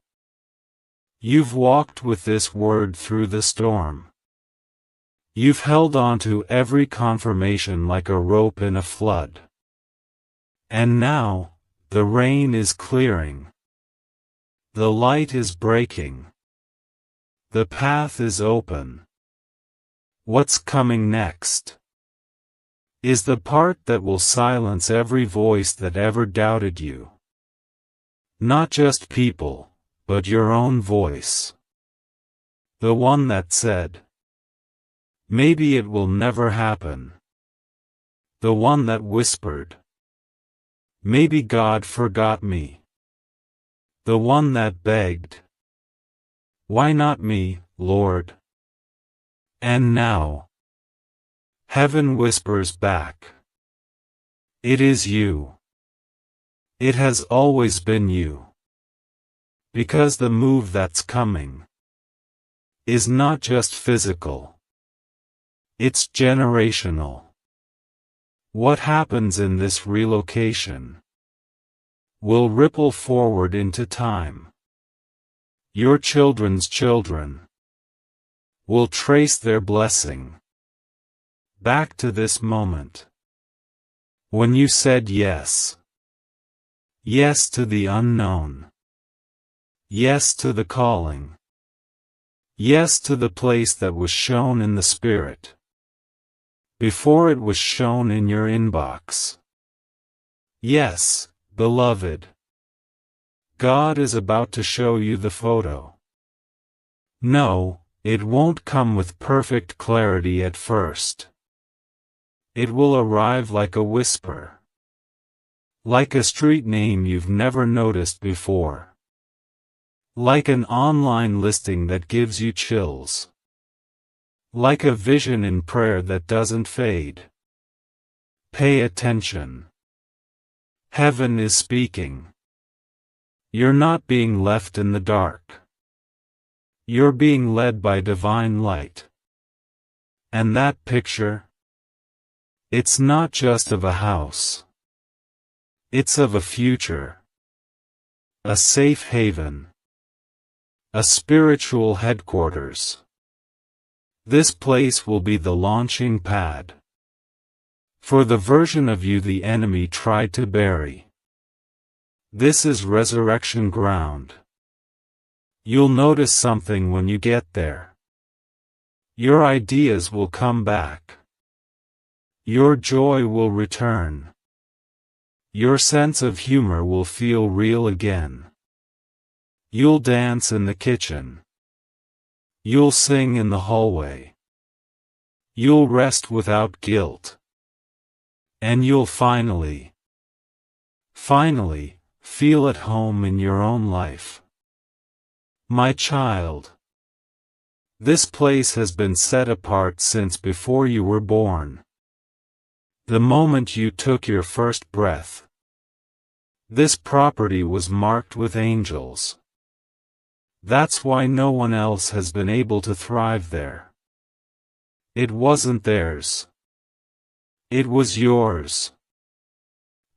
You've walked with this word through the storm. You've held on to every confirmation like a rope in a flood. And now, the rain is clearing. The light is breaking. The path is open. What's coming next is the part that will silence every voice that ever doubted you. Not just people, but your own voice. The one that said, maybe it will never happen. The one that whispered, maybe God forgot me. The one that begged, why not me, Lord? And now, heaven whispers back, it is you. It has always been you. Because the move that's coming is not just physical. It's generational. What happens in this relocation will ripple forward into time. Your children's children will trace their blessing back to this moment. When you said yes. Yes to the unknown. Yes to the calling. Yes to the place that was shown in the Spirit. Before it was shown in your inbox. Yes, beloved. God is about to show you the photo. No, it won't come with perfect clarity at first. It will arrive like a whisper. Like a street name you've never noticed before. Like an online listing that gives you chills. Like a vision in prayer that doesn't fade. Pay attention. Heaven is speaking. You're not being left in the dark. You're being led by divine light. And that picture? It's not just of a house. It's of a future. A safe haven. A spiritual headquarters. This place will be the launching pad for the version of you the enemy tried to bury. This is resurrection ground. You'll notice something when you get there. Your ideas will come back. Your joy will return. Your sense of humor will feel real again. You'll dance in the kitchen. You'll sing in the hallway. You'll rest without guilt. And you'll finally feel at home in your own life. My child. This place has been set apart since before you were born. The moment you took your first breath. This property was marked with angels. That's why no one else has been able to thrive there. It wasn't theirs. It was yours.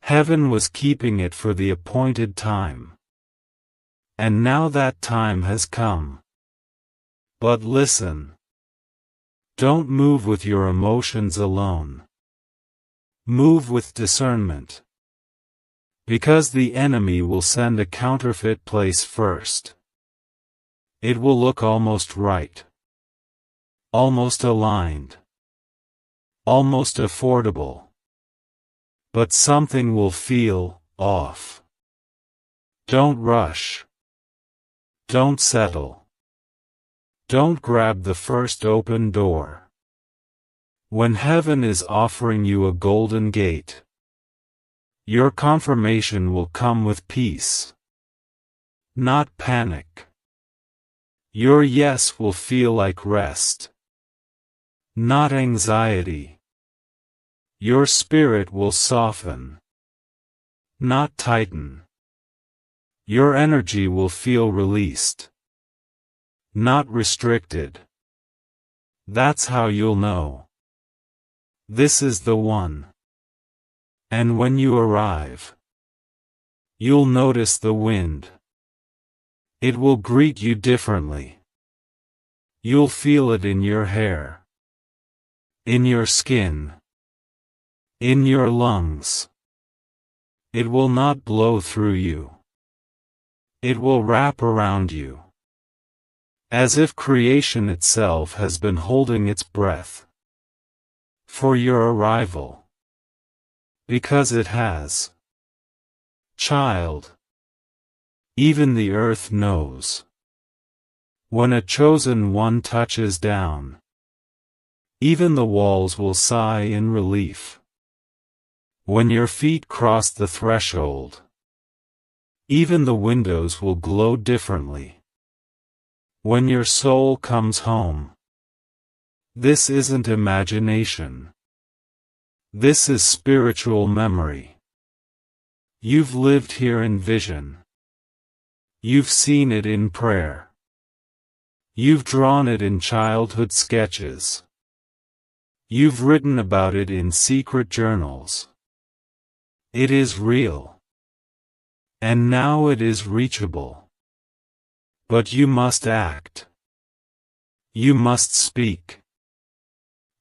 Heaven was keeping it for the appointed time. And now that time has come. But listen. Don't move with your emotions alone. Move with discernment. Because the enemy will send a counterfeit place first. It will look almost right. Almost aligned. Almost affordable. But something will feel off. Don't rush. Don't settle. Don't grab the first open door. When heaven is offering you a golden gate, your confirmation will come with peace, not panic. Your yes will feel like rest, not anxiety. Your spirit will soften, not tighten. Your energy will feel released, not restricted. That's how you'll know this is the one. And when you arrive, you'll notice the wind. It will greet you differently. You'll feel it in your hair, in your skin, in your lungs. It will not blow through you. It will wrap around you, as if creation itself has been holding its breath for your arrival. Because it has. Child, even the earth knows. When a chosen one touches down, even the walls will sigh in relief. When your feet cross the threshold, even the windows will glow differently. When your soul comes home, this isn't imagination. This is spiritual memory. You've lived here in vision. You've seen it in prayer. You've drawn it in childhood sketches. You've written about it in secret journals. It is real. And now it is reachable. But you must act. You must speak.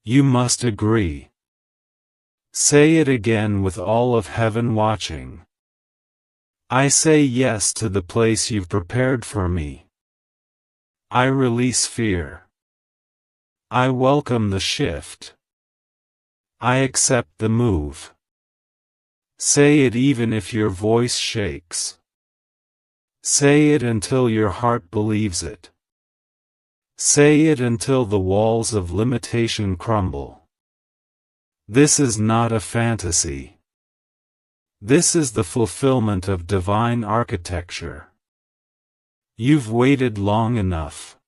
You must agree. Say it again with all of heaven watching. I say yes to the place you've prepared for me. I release fear. I welcome the shift. I accept the move. Say it even if your voice shakes. Say it until your heart believes it. Say it until the walls of limitation crumble. This is not a fantasy. This is the fulfillment of divine architecture. You've waited long enough.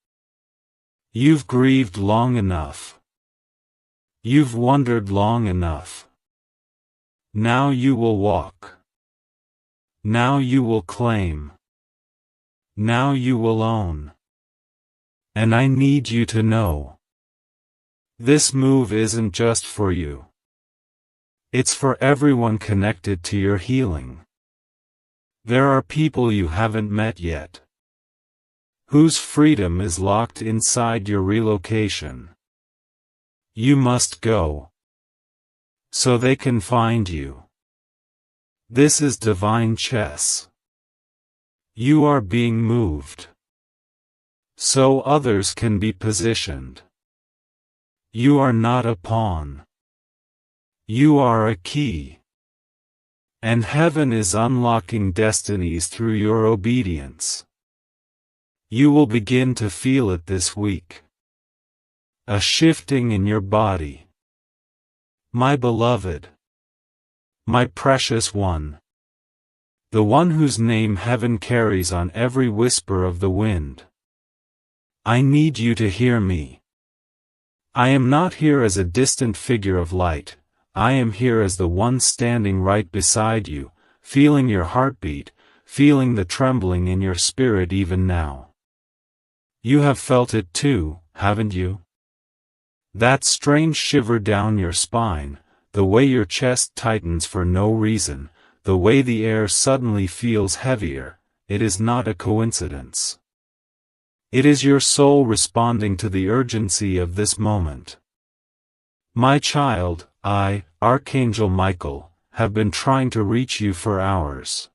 You've grieved long enough. You've wondered long enough. Now you will walk. Now you will claim. Now you will own. And I need you to know, this move isn't just for you. It's for everyone connected to your healing. There are people you haven't met yet, whose freedom is locked inside your relocation. You must go, so they can find you. This is divine chess. You are being moved, so others can be positioned. You are not a pawn. You are a key. And heaven is unlocking destinies through your obedience. You will begin to feel it this week. A shifting in your body. My beloved. My precious one. The one whose name heaven carries on every whisper of the wind. I need you to hear me. I am not here as a distant figure of light. I am here as the one standing right beside you, feeling your heartbeat, feeling the trembling in your spirit even now. You have felt it too, haven't you? That strange shiver down your spine, the way your chest tightens for no reason, the way the air suddenly feels heavier, it is not a coincidence. It is your soul responding to the urgency of this moment. My child, I, Archangel Michael, have been trying to reach you for hours.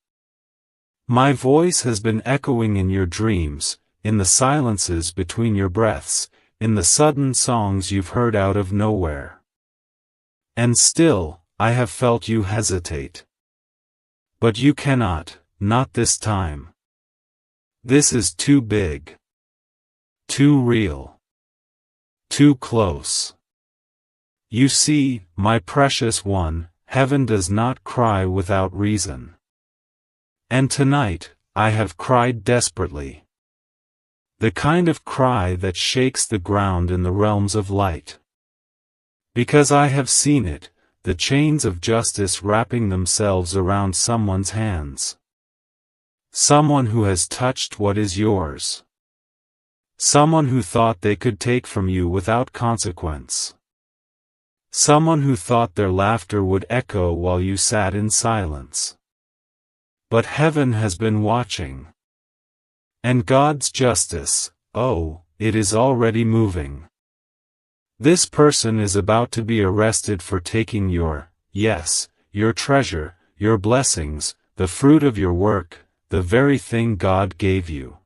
My voice has been echoing in your dreams, in the silences between your breaths, in the sudden songs you've heard out of nowhere. And still, I have felt you hesitate. But you cannot, not this time. This is too big. Too real. Too close. You see, my precious one, heaven does not cry without reason. And tonight, I have cried desperately. The kind of cry that shakes the ground in the realms of light. Because I have seen it, the chains of justice wrapping themselves around someone's hands. Someone who has touched what is yours. Someone who thought they could take from you without consequence. Someone who thought their laughter would echo while you sat in silence. But heaven has been watching. And God's justice, oh, it is already moving. This person is about to be arrested for taking your treasure, your blessings, the fruit of your work, the very thing God gave you.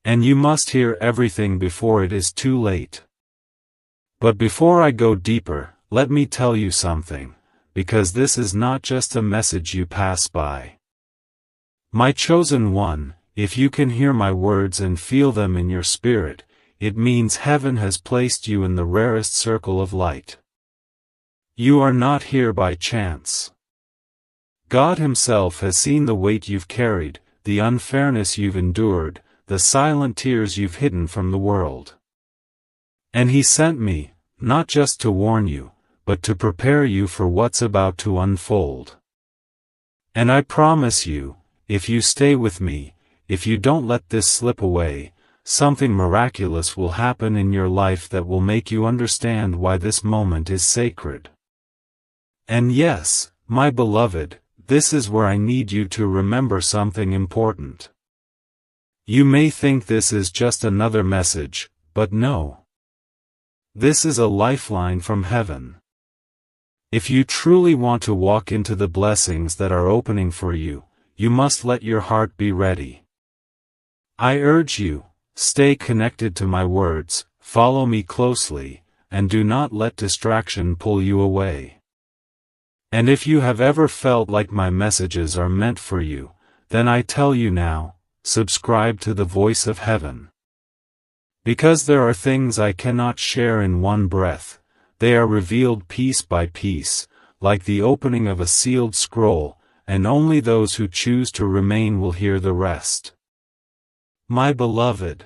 And you must hear everything before it is too late. But before I go deeper, let me tell you something, because this is not just a message you pass by. My chosen one, if you can hear my words and feel them in your spirit, it means heaven has placed you in the rarest circle of light. You are not here by chance. God Himself has seen the weight you've carried, the unfairness you've endured, the silent tears you've hidden from the world. And He sent me, not just to warn you, but to prepare you for what's about to unfold. And I promise you, if you stay with me, if you don't let this slip away, something miraculous will happen in your life that will make you understand why this moment is sacred. And yes, my beloved, this is where I need you to remember something important. You may think this is just another message, but no. This is a lifeline from heaven. If you truly want to walk into the blessings that are opening for you, you must let your heart be ready. I urge you, stay connected to my words, follow me closely, and do not let distraction pull you away. And if you have ever felt like my messages are meant for you, then I tell you now, subscribe to the voice of heaven. Because there are things I cannot share in one breath, they are revealed piece by piece, like the opening of a sealed scroll, and only those who choose to remain will hear the rest. My beloved,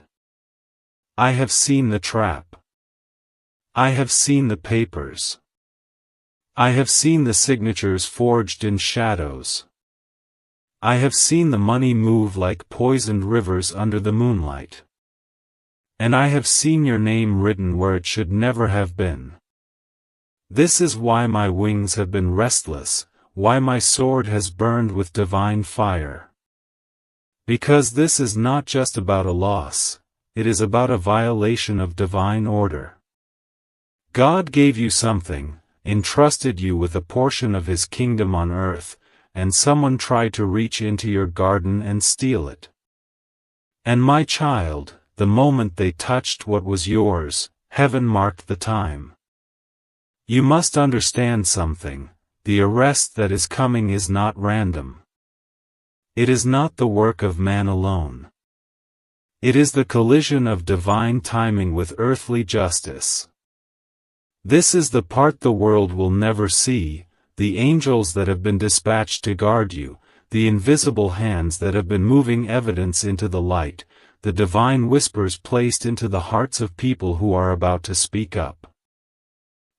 I have seen the trap. I have seen the papers. I have seen the signatures forged in shadows. I have seen the money move like poisoned rivers under the moonlight. And I have seen your name written where it should never have been. This is why my wings have been restless, why my sword has burned with divine fire. Because this is not just about a loss, it is about a violation of divine order. God gave you something, entrusted you with a portion of His kingdom on earth, and someone tried to reach into your garden and steal it. And my child, the moment they touched what was yours, heaven marked the time. You must understand something, the arrest that is coming is not random. It is not the work of man alone. It is the collision of divine timing with earthly justice. This is the part the world will never see, the angels that have been dispatched to guard you, the invisible hands that have been moving evidence into the light, the divine whispers placed into the hearts of people who are about to speak up.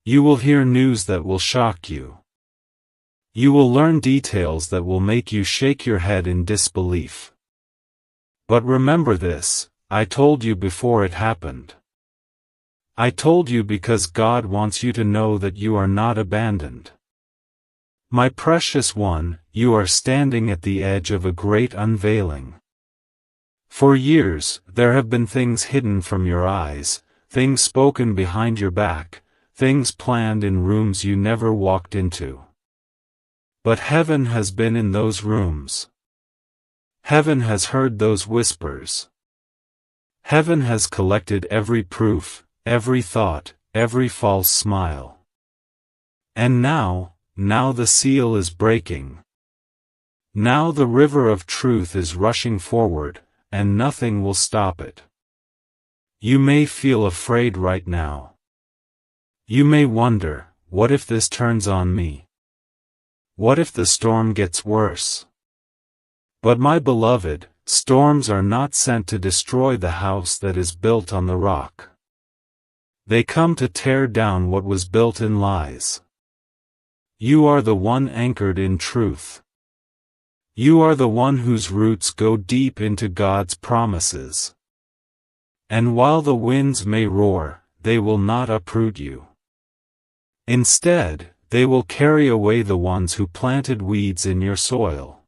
You will hear news that will shock you. You will learn details that will make you shake your head in disbelief. But remember this, I told you before it happened. I told you because God wants you to know that you are not abandoned. My precious one, you are standing at the edge of a great unveiling. For years, there have been things hidden from your eyes, things spoken behind your back, things planned in rooms you never walked into. But heaven has been in those rooms. Heaven has heard those whispers. Heaven has collected every proof, every thought, every false smile. And now the seal is breaking. Now the river of truth is rushing forward, and nothing will stop it. You may feel afraid right now. You may wonder, what if this turns on me? What if the storm gets worse? But my beloved, storms are not sent to destroy the house that is built on the rock. They come to tear down what was built in lies. You are the one anchored in truth. You are the one whose roots go deep into God's promises. And while the winds may roar, they will not uproot you. Instead, they will carry away the ones who planted weeds in your soil.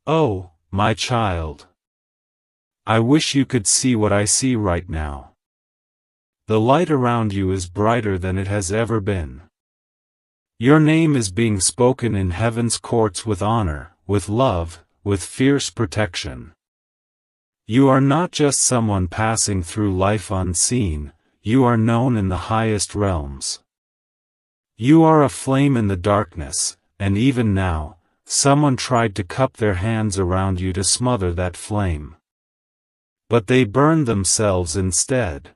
Oh, my child! I wish you could see what I see right now. The light around you is brighter than it has ever been. Your name is being spoken in heaven's courts with honor, with love, with fierce protection. You are not just someone passing through life unseen, you are known in the highest realms. You are a flame in the darkness, and even now, someone tried to cup their hands around you to smother that flame. But they burned themselves instead.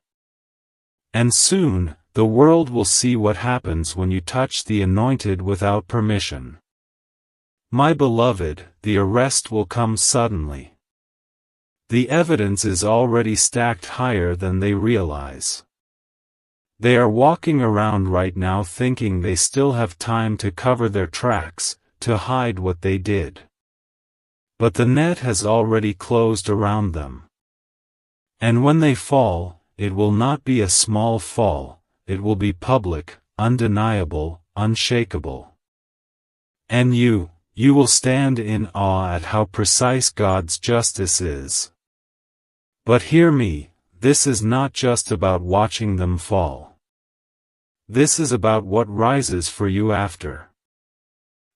And soon, the world will see what happens when you touch the anointed without permission. My beloved, the arrest will come suddenly. The evidence is already stacked higher than they realize. They are walking around right now thinking they still have time to cover their tracks, to hide what they did. But the net has already closed around them. And when they fall, it will not be a small fall, it will be public, undeniable, unshakable. And you will stand in awe at how precise God's justice is. But hear me, this is not just about watching them fall. This is about what rises for you after.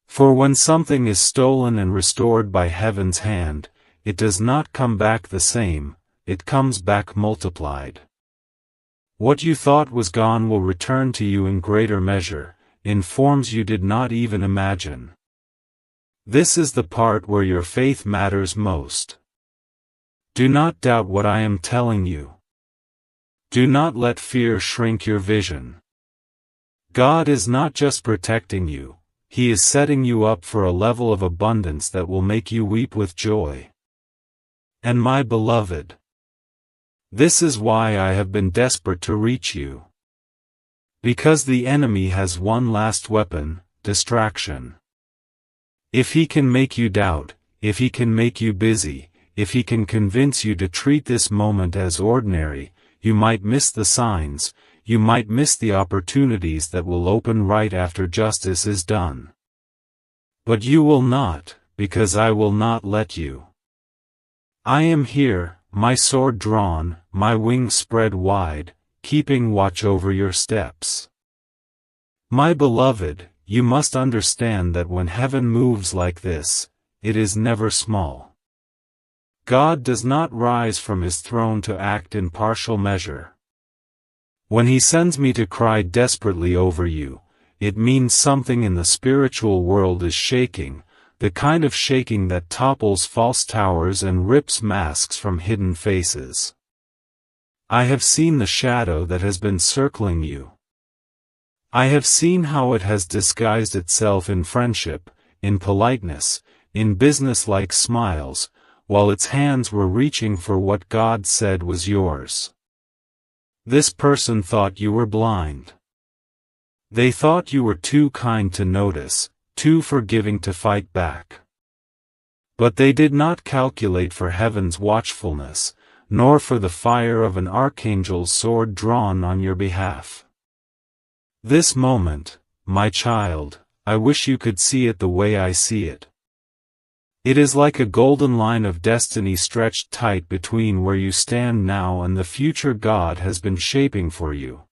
For when something is stolen and restored by heaven's hand, it does not come back the same, it comes back multiplied. What you thought was gone will return to you in greater measure, in forms you did not even imagine. This is the part where your faith matters most. Do not doubt what I am telling you. Do not let fear shrink your vision. God is not just protecting you, He is setting you up for a level of abundance that will make you weep with joy. And my beloved, this is why I have been desperate to reach you. Because the enemy has one last weapon, distraction. If he can make you doubt, if he can make you busy, if he can convince you to treat this moment as ordinary, you might miss the signs, you might miss the opportunities that will open right after justice is done. But you will not, because I will not let you. I am here, my sword drawn, my wings spread wide, keeping watch over your steps. My beloved, you must understand that when heaven moves like this, it is never small. God does not rise from His throne to act in partial measure. When He sends me to cry desperately over you, it means something in the spiritual world is shaking, the kind of shaking that topples false towers and rips masks from hidden faces. I have seen the shadow that has been circling you. I have seen how it has disguised itself in friendship, in politeness, in business-like smiles, while its hands were reaching for what God said was yours. This person thought you were blind. They thought you were too kind to notice, too forgiving to fight back. But they did not calculate for heaven's watchfulness, nor for the fire of an archangel's sword drawn on your behalf. This moment, my child, I wish you could see it the way I see it. It is like a golden line of destiny stretched tight between where you stand now and the future God has been shaping for you.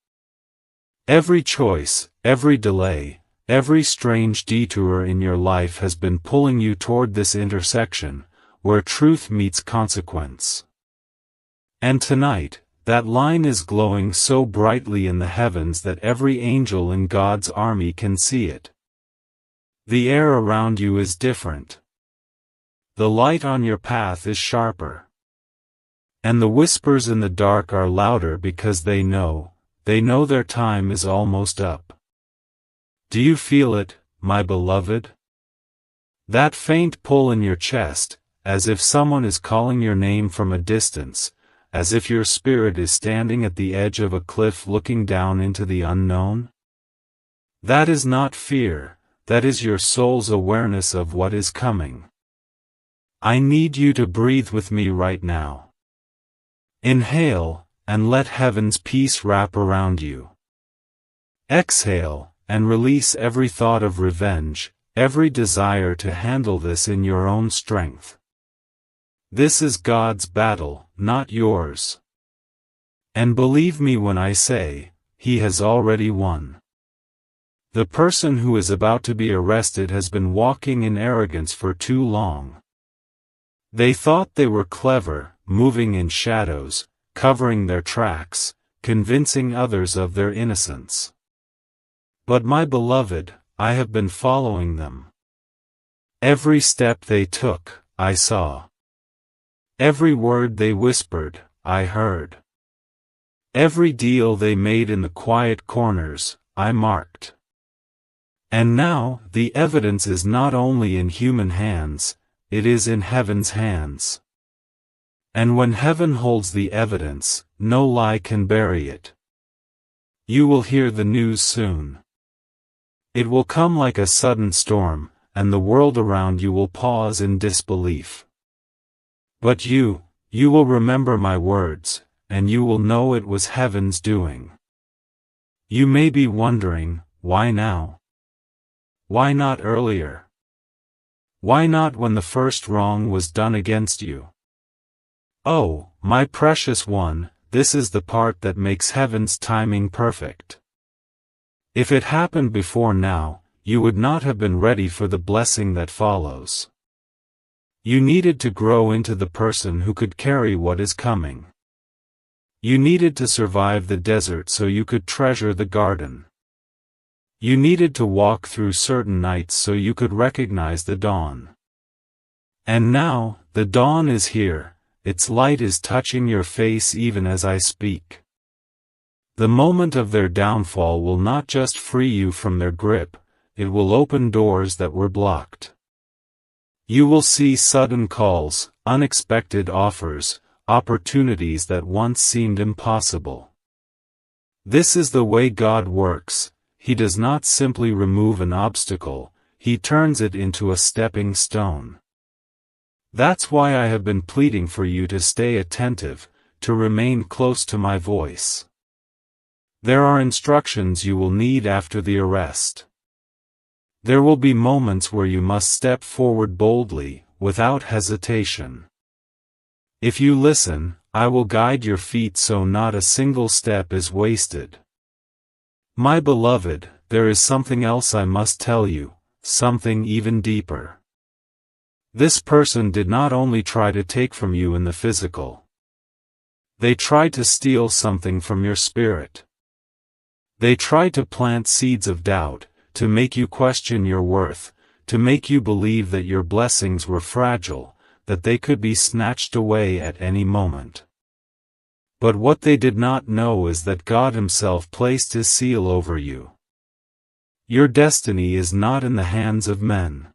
Every choice, every delay, every strange detour in your life has been pulling you toward this intersection, where truth meets consequence. And tonight, that line is glowing so brightly in the heavens that every angel in God's army can see it. The air around you is different. The light on your path is sharper. And the whispers in the dark are louder because they know they know their time is almost up. Do you feel it, my beloved? That faint pull in your chest, as if someone is calling your name from a distance, as if your spirit is standing at the edge of a cliff looking down into the unknown? That is not fear, that is your soul's awareness of what is coming. I need you to breathe with me right now. Inhale, and let heaven's peace wrap around you. Exhale, and release every thought of revenge, every desire to handle this in your own strength. This is God's battle, not yours. And believe me when I say, He has already won. The person who is about to be arrested has been walking in arrogance for too long. They thought they were clever, moving in shadows, covering their tracks, convincing others of their innocence. But my beloved, I have been following them. Every step they took, I saw. Every word they whispered, I heard. Every deal they made in the quiet corners, I marked. And now, the evidence is not only in human hands, it is in heaven's hands. And when heaven holds the evidence, no lie can bury it. You will hear the news soon. It will come like a sudden storm, and the world around you will pause in disbelief. But you will remember my words, and you will know it was heaven's doing. You may be wondering, why now? Why not earlier? Why not when the first wrong was done against you? Oh, my precious one, this is the part that makes heaven's timing perfect. If it happened before now, you would not have been ready for the blessing that follows. You needed to grow into the person who could carry what is coming. You needed to survive the desert so you could treasure the garden. You needed to walk through certain nights so you could recognize the dawn. And now, the dawn is here, its light is touching your face even as I speak. The moment of their downfall will not just free you from their grip, it will open doors that were blocked. You will see sudden calls, unexpected offers, opportunities that once seemed impossible. This is the way God works. He does not simply remove an obstacle, He turns it into a stepping stone. That's why I have been pleading for you to stay attentive, to remain close to my voice. There are instructions you will need after the arrest. There will be moments where you must step forward boldly, without hesitation. If you listen, I will guide your feet so not a single step is wasted. My beloved, there is something else I must tell you, something even deeper. This person did not only try to take from you in the physical. They tried to steal something from your spirit. They tried to plant seeds of doubt, to make you question your worth, to make you believe that your blessings were fragile, that they could be snatched away at any moment. But what they did not know is that God Himself placed His seal over you. Your destiny is not in the hands of men.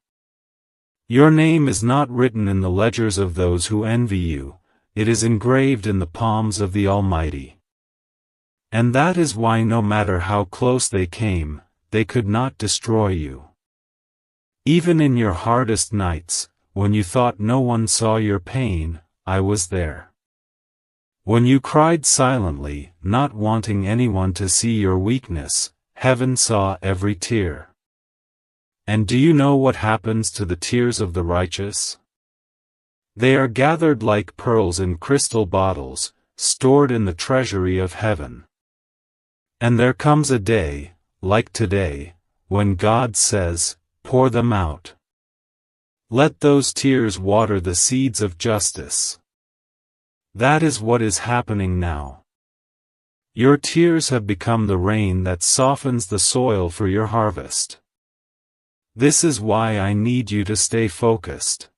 Your name is not written in the ledgers of those who envy you, it is engraved in the palms of the Almighty. And that is why no matter how close they came, they could not destroy you. Even in your hardest nights, when you thought no one saw your pain, I was there. When you cried silently, not wanting anyone to see your weakness, heaven saw every tear. And do you know what happens to the tears of the righteous? They are gathered like pearls in crystal bottles, stored in the treasury of heaven. And there comes a day, like today, when God says, pour them out. Let those tears water the seeds of justice. That is what is happening now. Your tears have become the rain that softens the soil for your harvest. This is why I need you to stay focused.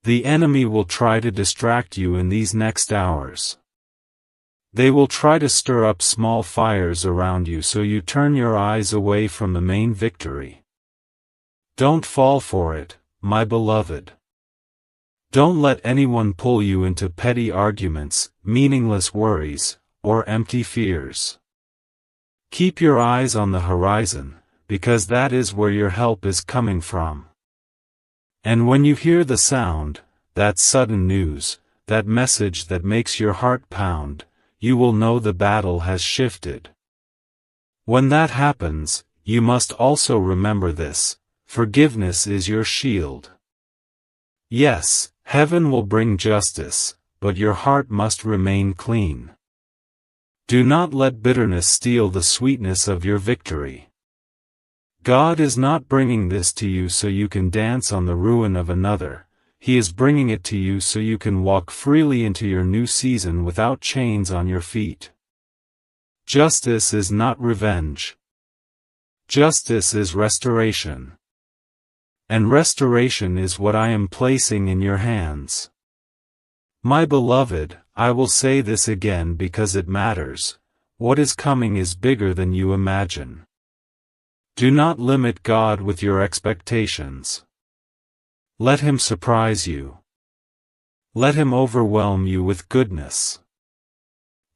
The enemy will try to distract you in these next hours. They will try to stir up small fires around you so you turn your eyes away from the main victory. Don't fall for it, my beloved. Don't let anyone pull you into petty arguments, meaningless worries, or empty fears. Keep your eyes on the horizon, because that is where your help is coming from. And when you hear the sound, that sudden news, that message that makes your heart pound, you will know the battle has shifted. When that happens, you must also remember this: forgiveness is your shield. Yes, heaven will bring justice, but your heart must remain clean. Do not let bitterness steal the sweetness of your victory. God is not bringing this to you so you can dance on the ruin of another. He is bringing it to you so you can walk freely into your new season without chains on your feet. Justice is not revenge. Justice is restoration. And restoration is what I am placing in your hands. My beloved, I will say this again because it matters. What is coming is bigger than you imagine. Do not limit God with your expectations. Let Him surprise you. Let Him overwhelm you with goodness.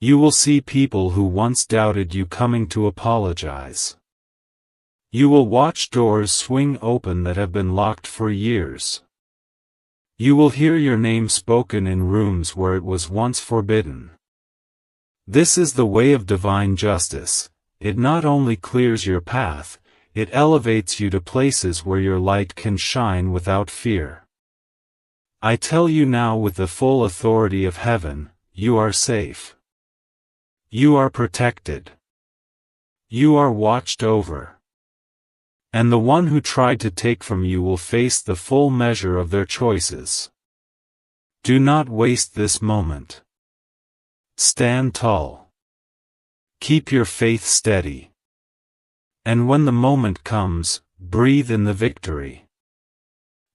You will see people who once doubted you coming to apologize. You will watch doors swing open that have been locked for years. You will hear your name spoken in rooms where it was once forbidden. This is the way of divine justice. It not only clears your path, it elevates you to places where your light can shine without fear. I tell you now with the full authority of heaven, you are safe. You are protected. You are watched over. And the one who tried to take from you will face the full measure of their choices. Do not waste this moment. Stand tall. Keep your faith steady. And when the moment comes, breathe in the victory.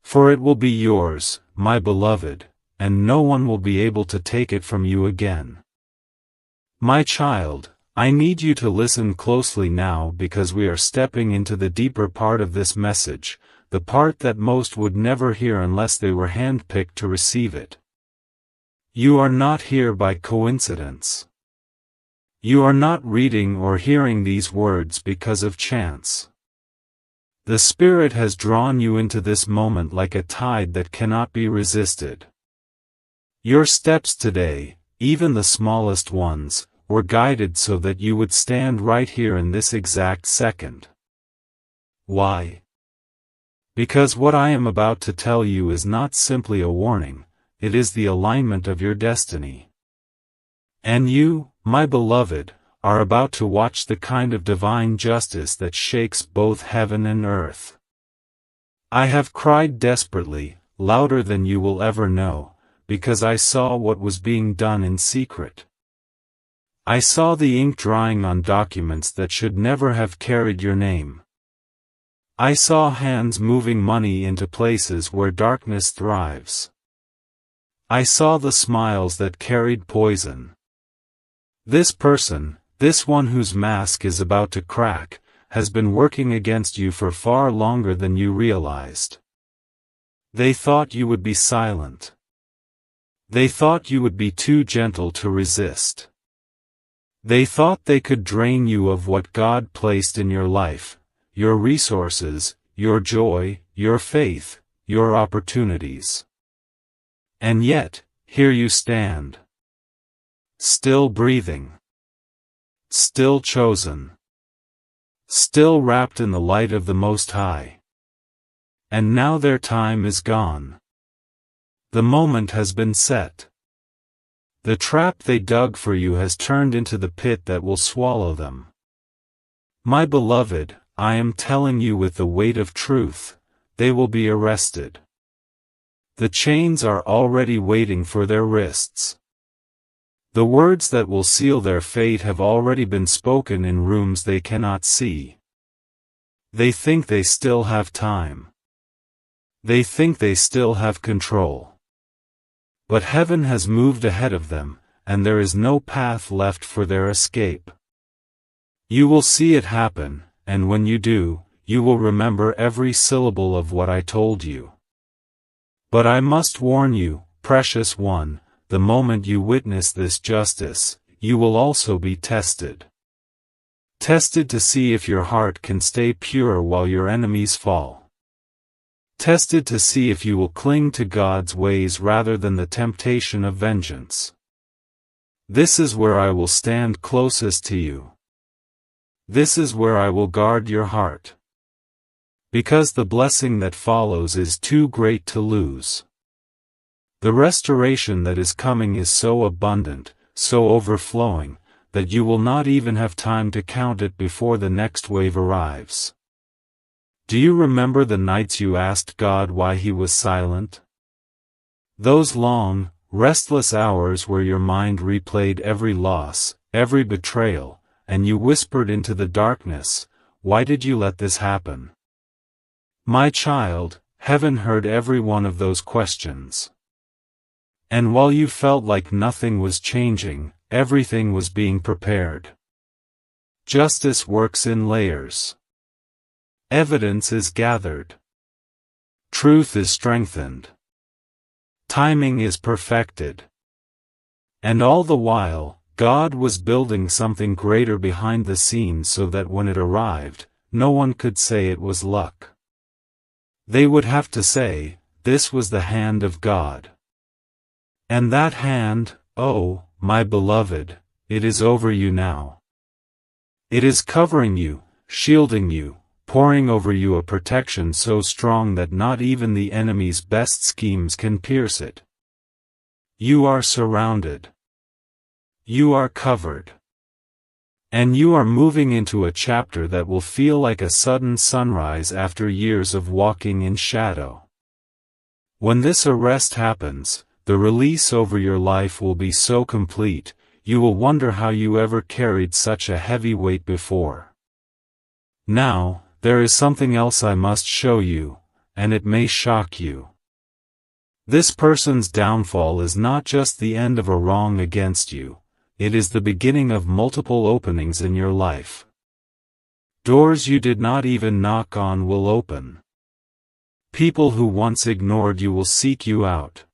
For it will be yours, my beloved, and no one will be able to take it from you again. My child, I need you to listen closely now because we are stepping into the deeper part of this message, the part that most would never hear unless they were handpicked to receive it. You are not here by coincidence. You are not reading or hearing these words because of chance. The Spirit has drawn you into this moment like a tide that cannot be resisted. Your steps today, even the smallest ones, were guided so that you would stand right here in this exact second. Why? Because what I am about to tell you is not simply a warning, it is the alignment of your destiny. And you, my beloved, are about to watch the kind of divine justice that shakes both heaven and earth. I have cried desperately, louder than you will ever know, because I saw what was being done in secret. I saw the ink drying on documents that should never have carried your name. I saw hands moving money into places where darkness thrives. I saw the smiles that carried poison. This person, this one whose mask is about to crack, has been working against you for far longer than you realized. They thought you would be silent. They thought you would be too gentle to resist. They thought they could drain you of what God placed in your life, your resources, your joy, your faith, your opportunities. And yet, here you stand. Still breathing. Still chosen. Still wrapped in the light of the Most High. And now their time is gone. The moment has been set. The trap they dug for you has turned into the pit that will swallow them. My beloved, I am telling you with the weight of truth, they will be arrested. The chains are already waiting for their wrists. The words that will seal their fate have already been spoken in rooms they cannot see. They think they still have time. They think they still have control. But heaven has moved ahead of them, and there is no path left for their escape. You will see it happen, and when you do, you will remember every syllable of what I told you. But I must warn you, precious one, the moment you witness this justice, you will also be tested. Tested to see if your heart can stay pure while your enemies fall. Tested to see if you will cling to God's ways rather than the temptation of vengeance. This is where I will stand closest to you. This is where I will guard your heart. Because the blessing that follows is too great to lose. The restoration that is coming is so abundant, so overflowing, that you will not even have time to count it before the next wave arrives. Do you remember the nights you asked God why He was silent? Those long, restless hours where your mind replayed every loss, every betrayal, and you whispered into the darkness, "Why did you let this happen?" My child, heaven heard every one of those questions. And while you felt like nothing was changing, everything was being prepared. Justice works in layers. Evidence is gathered. Truth is strengthened. Timing is perfected. And all the while, God was building something greater behind the scenes so that when it arrived, no one could say it was luck. They would have to say, this was the hand of God. And that hand, oh, my beloved, it is over you now. It is covering you, shielding you, pouring over you a protection so strong that not even the enemy's best schemes can pierce it. You are surrounded. You are covered. And you are moving into a chapter that will feel like a sudden sunrise after years of walking in shadow. When this arrest happens, the release over your life will be so complete, you will wonder how you ever carried such a heavy weight before. Now, there is something else I must show you, and it may shock you. This person's downfall is not just the end of a wrong against you, it is the beginning of multiple openings in your life. Doors you did not even knock on will open. People who once ignored you will seek you out.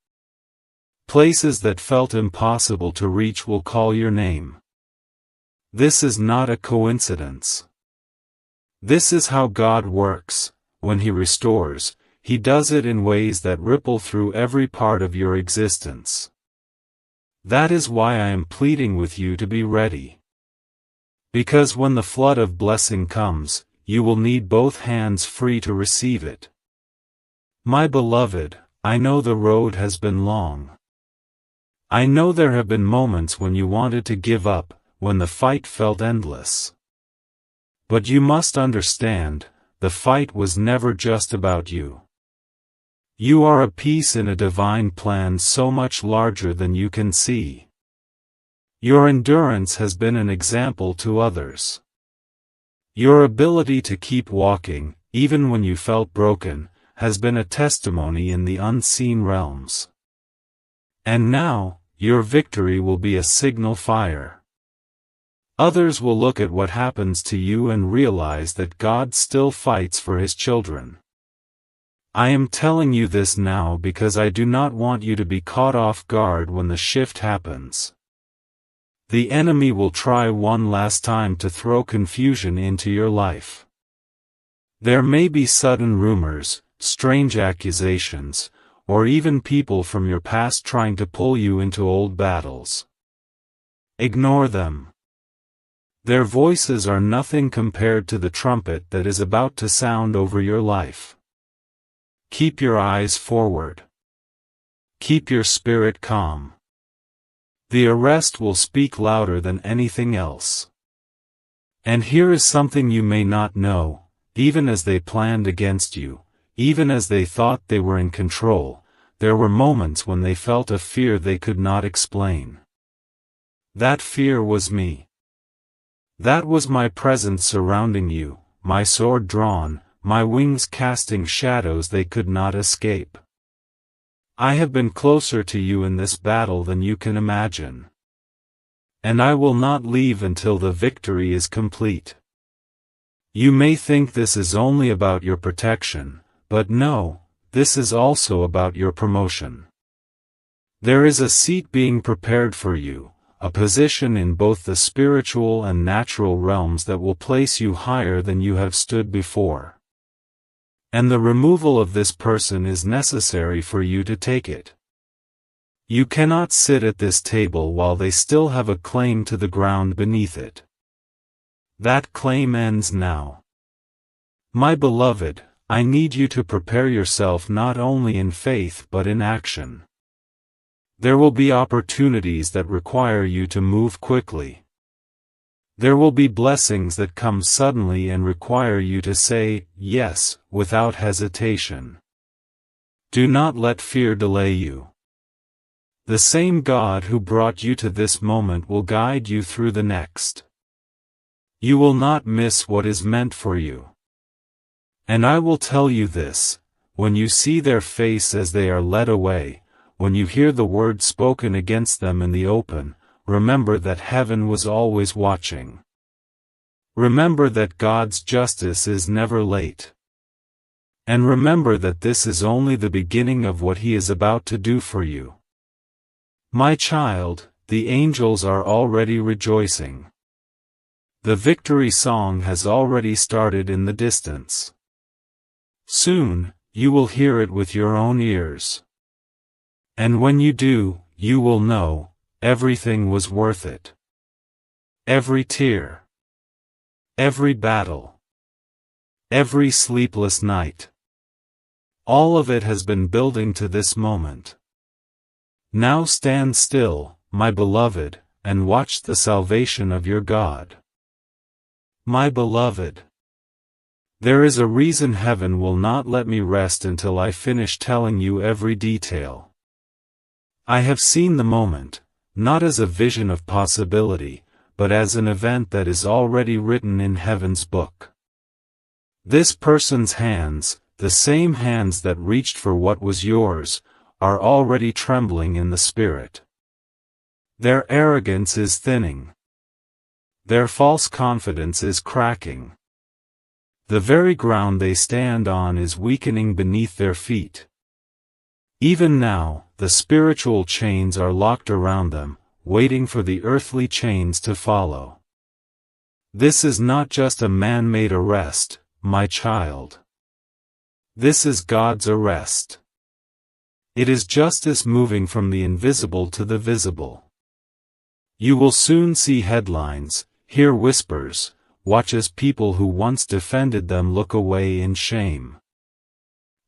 Places that felt impossible to reach will call your name. This is not a coincidence. This is how God works. When He restores, He does it in ways that ripple through every part of your existence. That is why I am pleading with you to be ready. Because when the flood of blessing comes, you will need both hands free to receive it. My beloved, I know the road has been long. I know there have been moments when you wanted to give up, when the fight felt endless. But you must understand, the fight was never just about you. You are a piece in a divine plan so much larger than you can see. Your endurance has been an example to others. Your ability to keep walking, even when you felt broken, has been a testimony in the unseen realms. And now, your victory will be a signal fire. Others will look at what happens to you and realize that God still fights for His children. I am telling you this now because I do not want you to be caught off guard when the shift happens. The enemy will try one last time to throw confusion into your life. There may be sudden rumors, strange accusations, or even people from your past trying to pull you into old battles. Ignore them. Their voices are nothing compared to the trumpet that is about to sound over your life. Keep your eyes forward. Keep your spirit calm. The arrest will speak louder than anything else. And here is something you may not know, even as they planned against you, even as they thought they were in control, there were moments when they felt a fear they could not explain. That fear was me. That was my presence surrounding you, my sword drawn, my wings casting shadows they could not escape. I have been closer to you in this battle than you can imagine. and I will not leave until the victory is complete. You may think this is only about your protection, but no, this is also about your promotion. There is a seat being prepared for you, a position in both the spiritual and natural realms that will place you higher than you have stood before. And the removal of this person is necessary for you to take it. You cannot sit at this table while they still have a claim to the ground beneath it. That claim ends now. My beloved, I need you to prepare yourself not only in faith but in action. There will be opportunities that require you to move quickly. There will be blessings that come suddenly and require you to say yes without hesitation. Do not let fear delay you. The same God who brought you to this moment will guide you through the next. You will not miss what is meant for you. And I will tell you this, when you see their face as they are led away, when you hear the word spoken against them in the open, remember that heaven was always watching. Remember that God's justice is never late. And remember that this is only the beginning of what He is about to do for you. My child, the angels are already rejoicing. The victory song has already started in the distance. Soon, you will hear it with your own ears. And when you do, you will know, everything was worth it. Every tear. Every battle. Every sleepless night. All of it has been building to this moment. Now stand still, my beloved, and watch the salvation of your God. My beloved, there is a reason heaven will not let me rest until I finish telling you every detail. I have seen the moment, not as a vision of possibility, but as an event that is already written in heaven's book. This person's hands, the same hands that reached for what was yours, are already trembling in the spirit. Their arrogance is thinning. Their false confidence is cracking. The very ground they stand on is weakening beneath their feet. Even now, the spiritual chains are locked around them, waiting for the earthly chains to follow. This is not just a man-made arrest, my child. This is God's arrest. It is justice moving from the invisible to the visible. You will soon see headlines, hear whispers, watch as people who once defended them look away in shame.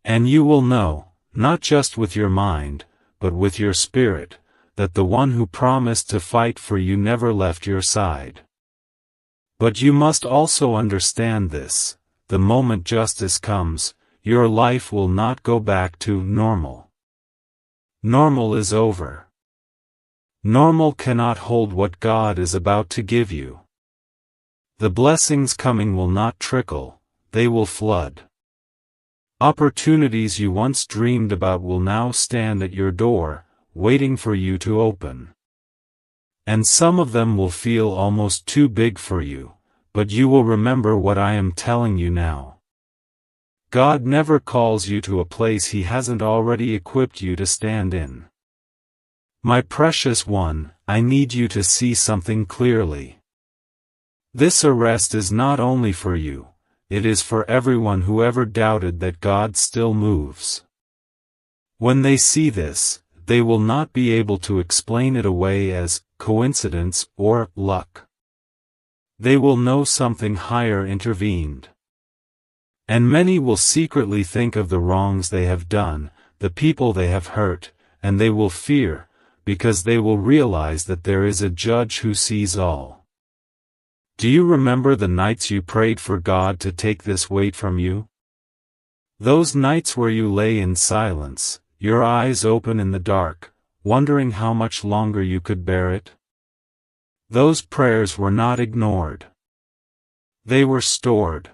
And you will know, not just with your mind, but with your spirit, that the one who promised to fight for you never left your side. But you must also understand this, the moment justice comes, your life will not go back to normal. Normal is over. Normal cannot hold what God is about to give you. The blessings coming will not trickle, they will flood. Opportunities you once dreamed about will now stand at your door, waiting for you to open. And some of them will feel almost too big for you, but you will remember what I am telling you now. God never calls you to a place He hasn't already equipped you to stand in. My precious one, I need you to see something clearly. This arrest is not only for you, it is for everyone who ever doubted that God still moves. When they see this, they will not be able to explain it away as coincidence or luck. They will know something higher intervened. And many will secretly think of the wrongs they have done, the people they have hurt, and they will fear, because they will realize that there is a judge who sees all. Do you remember the nights you prayed for God to take this weight from you? Those nights where you lay in silence, your eyes open in the dark, wondering how much longer you could bear it? Those prayers were not ignored. They were stored.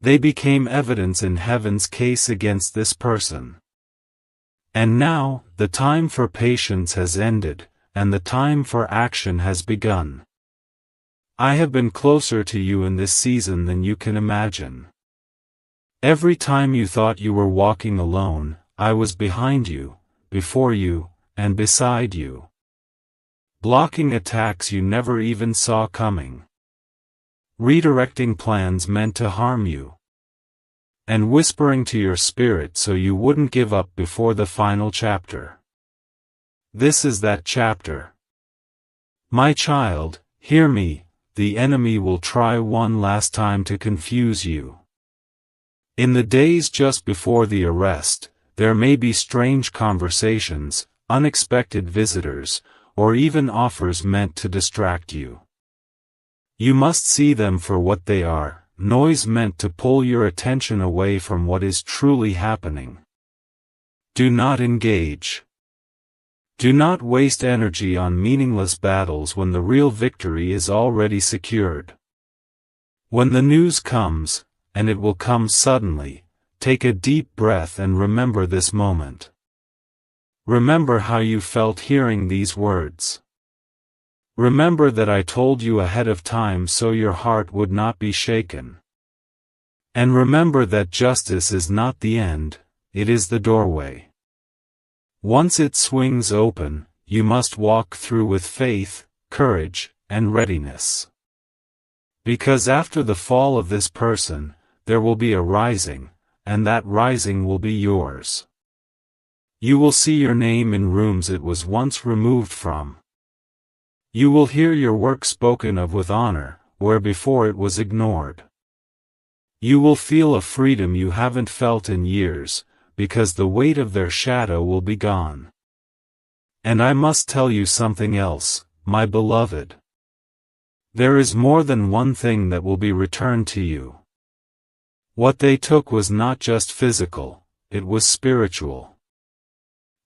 They became evidence in heaven's case against this person. And now, the time for patience has ended, and the time for action has begun. I have been closer to you in this season than you can imagine. Every time you thought you were walking alone, I was behind you, before you, and beside you. Blocking attacks you never even saw coming. Redirecting plans meant to harm you. And whispering to your spirit so you wouldn't give up before the final chapter. This is that chapter. My child, hear me, the enemy will try one last time to confuse you. In the days just before the arrest, there may be strange conversations, unexpected visitors, or even offers meant to distract you. You must see them for what they are, noise meant to pull your attention away from what is truly happening. Do not engage. Do not waste energy on meaningless battles when the real victory is already secured. When the news comes, and it will come suddenly, take a deep breath and remember this moment. Remember how you felt hearing these words. Remember that I told you ahead of time so your heart would not be shaken. And remember that justice is not the end, it is the doorway. Once it swings open, you must walk through with faith, courage, and readiness. Because after the fall of this person, there will be a rising, and that rising will be yours. You will see your name in rooms it was once removed from. You will hear your work spoken of with honor, where before it was ignored. You will feel a freedom you haven't felt in years, because the weight of their shadow will be gone. And I must tell you something else, my beloved. There is more than one thing that will be returned to you. What they took was not just physical, it was spiritual.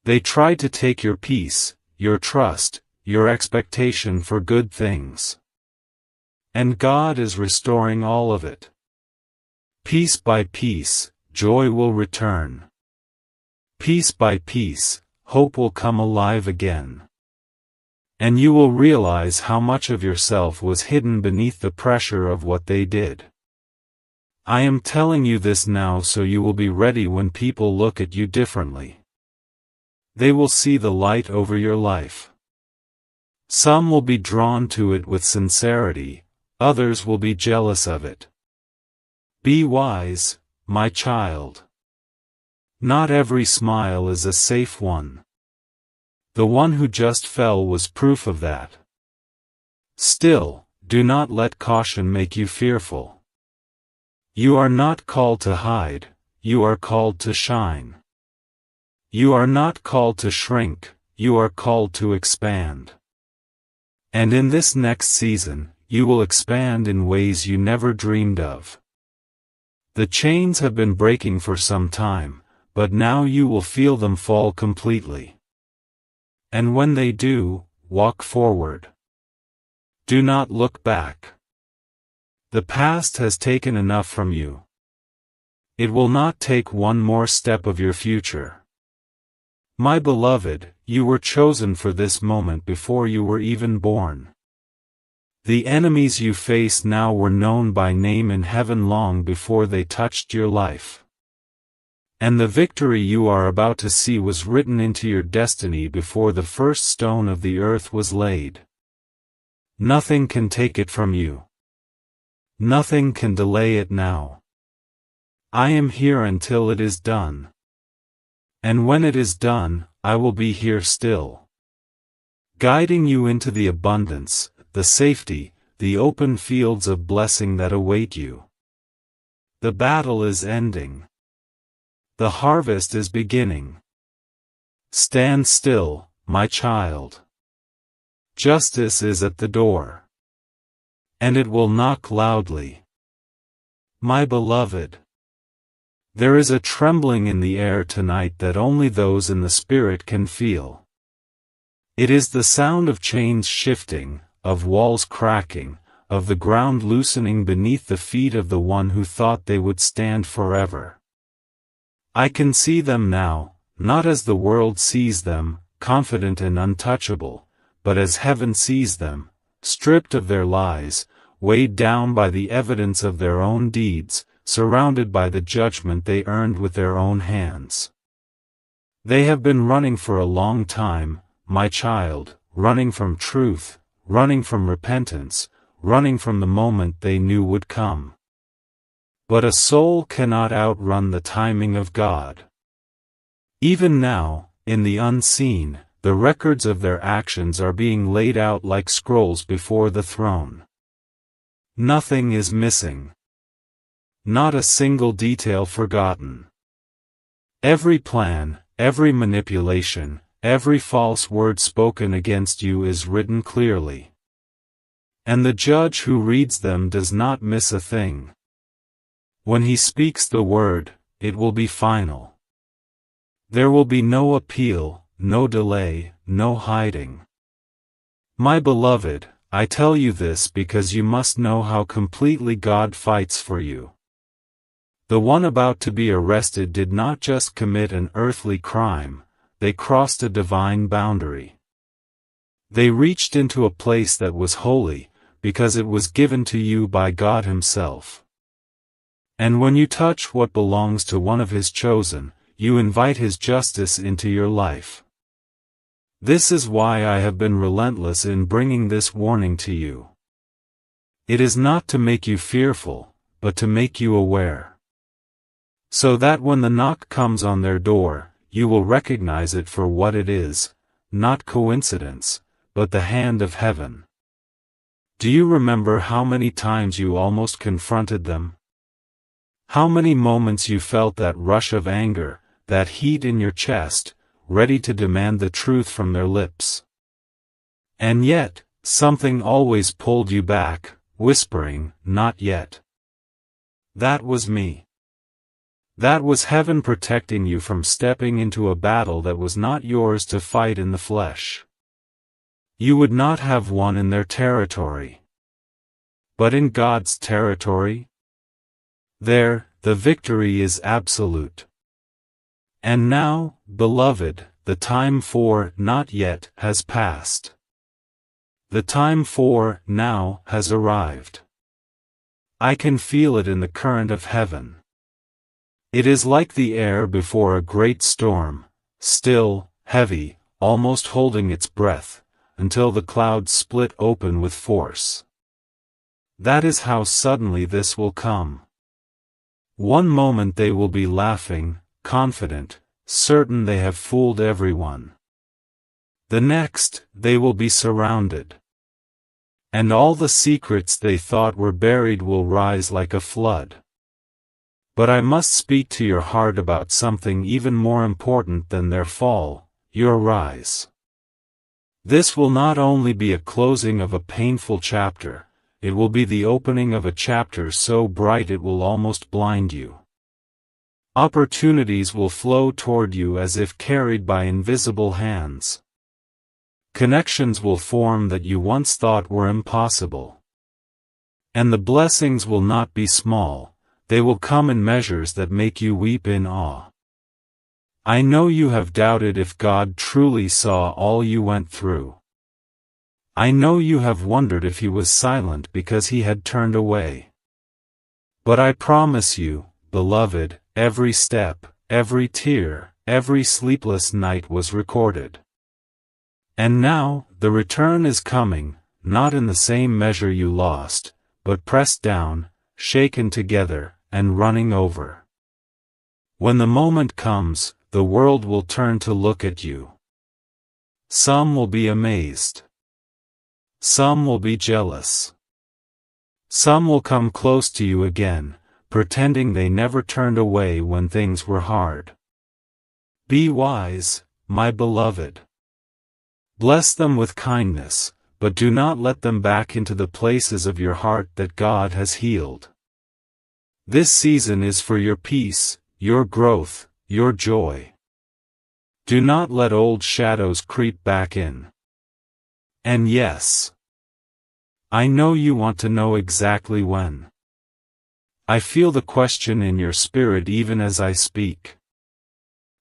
They tried to take your peace, your trust, your expectation for good things. And God is restoring all of it. Piece by piece, joy will return. Piece by piece, hope will come alive again. And you will realize how much of yourself was hidden beneath the pressure of what they did. I am telling you this now so you will be ready when people look at you differently. They will see the light over your life. Some will be drawn to it with sincerity, others will be jealous of it. Be wise, my child. Not every smile is a safe one. The one who just fell was proof of that. Still, do not let caution make you fearful. You are not called to hide, you are called to shine. You are not called to shrink, you are called to expand. And in this next season, you will expand in ways you never dreamed of. The chains have been breaking for some time, but now you will feel them fall completely. And when they do, walk forward. Do not look back. The past has taken enough from you. It will not take one more step of your future. My beloved, you were chosen for this moment before you were even born. The enemies you face now were known by name in heaven long before they touched your life. And the victory you are about to see was written into your destiny before the first stone of the earth was laid. Nothing can take it from you. Nothing can delay it now. I am here until it is done. And when it is done, I will be here still. Guiding you into the abundance, the safety, the open fields of blessing that await you. The battle is ending. The harvest is beginning. Stand still, my child. Justice is at the door. And it will knock loudly. My beloved. There is a trembling in the air tonight that only those in the Spirit can feel. It is the sound of chains shifting, of walls cracking, of the ground loosening beneath the feet of the one who thought they would stand forever. I can see them now, not as the world sees them, confident and untouchable, but as heaven sees them, stripped of their lies, weighed down by the evidence of their own deeds, surrounded by the judgment they earned with their own hands. They have been running for a long time, my child, running from truth, running from repentance, running from the moment they knew would come. But a soul cannot outrun the timing of God. Even now, in the unseen, the records of their actions are being laid out like scrolls before the throne. Nothing is missing. Not a single detail forgotten. Every plan, every manipulation, every false word spoken against you is written clearly. And the judge who reads them does not miss a thing. When he speaks the word, it will be final. There will be no appeal, no delay, no hiding. My beloved, I tell you this because you must know how completely God fights for you. The one about to be arrested did not just commit an earthly crime, they crossed a divine boundary. They reached into a place that was holy, because it was given to you by God Himself. And when you touch what belongs to one of His chosen, you invite His justice into your life. This is why I have been relentless in bringing this warning to you. It is not to make you fearful, but to make you aware. So that when the knock comes on their door, you will recognize it for what it is, not coincidence, but the hand of heaven. Do you remember how many times you almost confronted them? How many moments you felt that rush of anger, that heat in your chest, ready to demand the truth from their lips? And yet, something always pulled you back, whispering, "Not yet." That was me. That was heaven protecting you from stepping into a battle that was not yours to fight in the flesh. You would not have won in their territory. But in God's territory? There, the victory is absolute. And now, beloved, the time for "not yet" has passed. The time for "now" has arrived. I can feel it in the current of heaven. It is like the air before a great storm, still, heavy, almost holding its breath, until the clouds split open with force. That is how suddenly this will come. One moment they will be laughing, confident, certain they have fooled everyone. The next, they will be surrounded. And all the secrets they thought were buried will rise like a flood. But I must speak to your heart about something even more important than their fall, your rise. This will not only be a closing of a painful chapter, it will be the opening of a chapter so bright it will almost blind you. Opportunities will flow toward you as if carried by invisible hands. Connections will form that you once thought were impossible. And the blessings will not be small. They will come in measures that make you weep in awe. I know you have doubted if God truly saw all you went through. I know you have wondered if He was silent because He had turned away. But I promise you, beloved, every step, every tear, every sleepless night was recorded. And now, the return is coming, not in the same measure you lost, but pressed down, shaken together, and running over. When the moment comes, the world will turn to look at you. Some will be amazed. Some will be jealous. Some will come close to you again, pretending they never turned away when things were hard. Be wise, my beloved. Bless them with kindness, but do not let them back into the places of your heart that God has healed. This season is for your peace, your growth, your joy. Do not let old shadows creep back in. And yes, I know you want to know exactly when. I feel the question in your spirit even as I speak.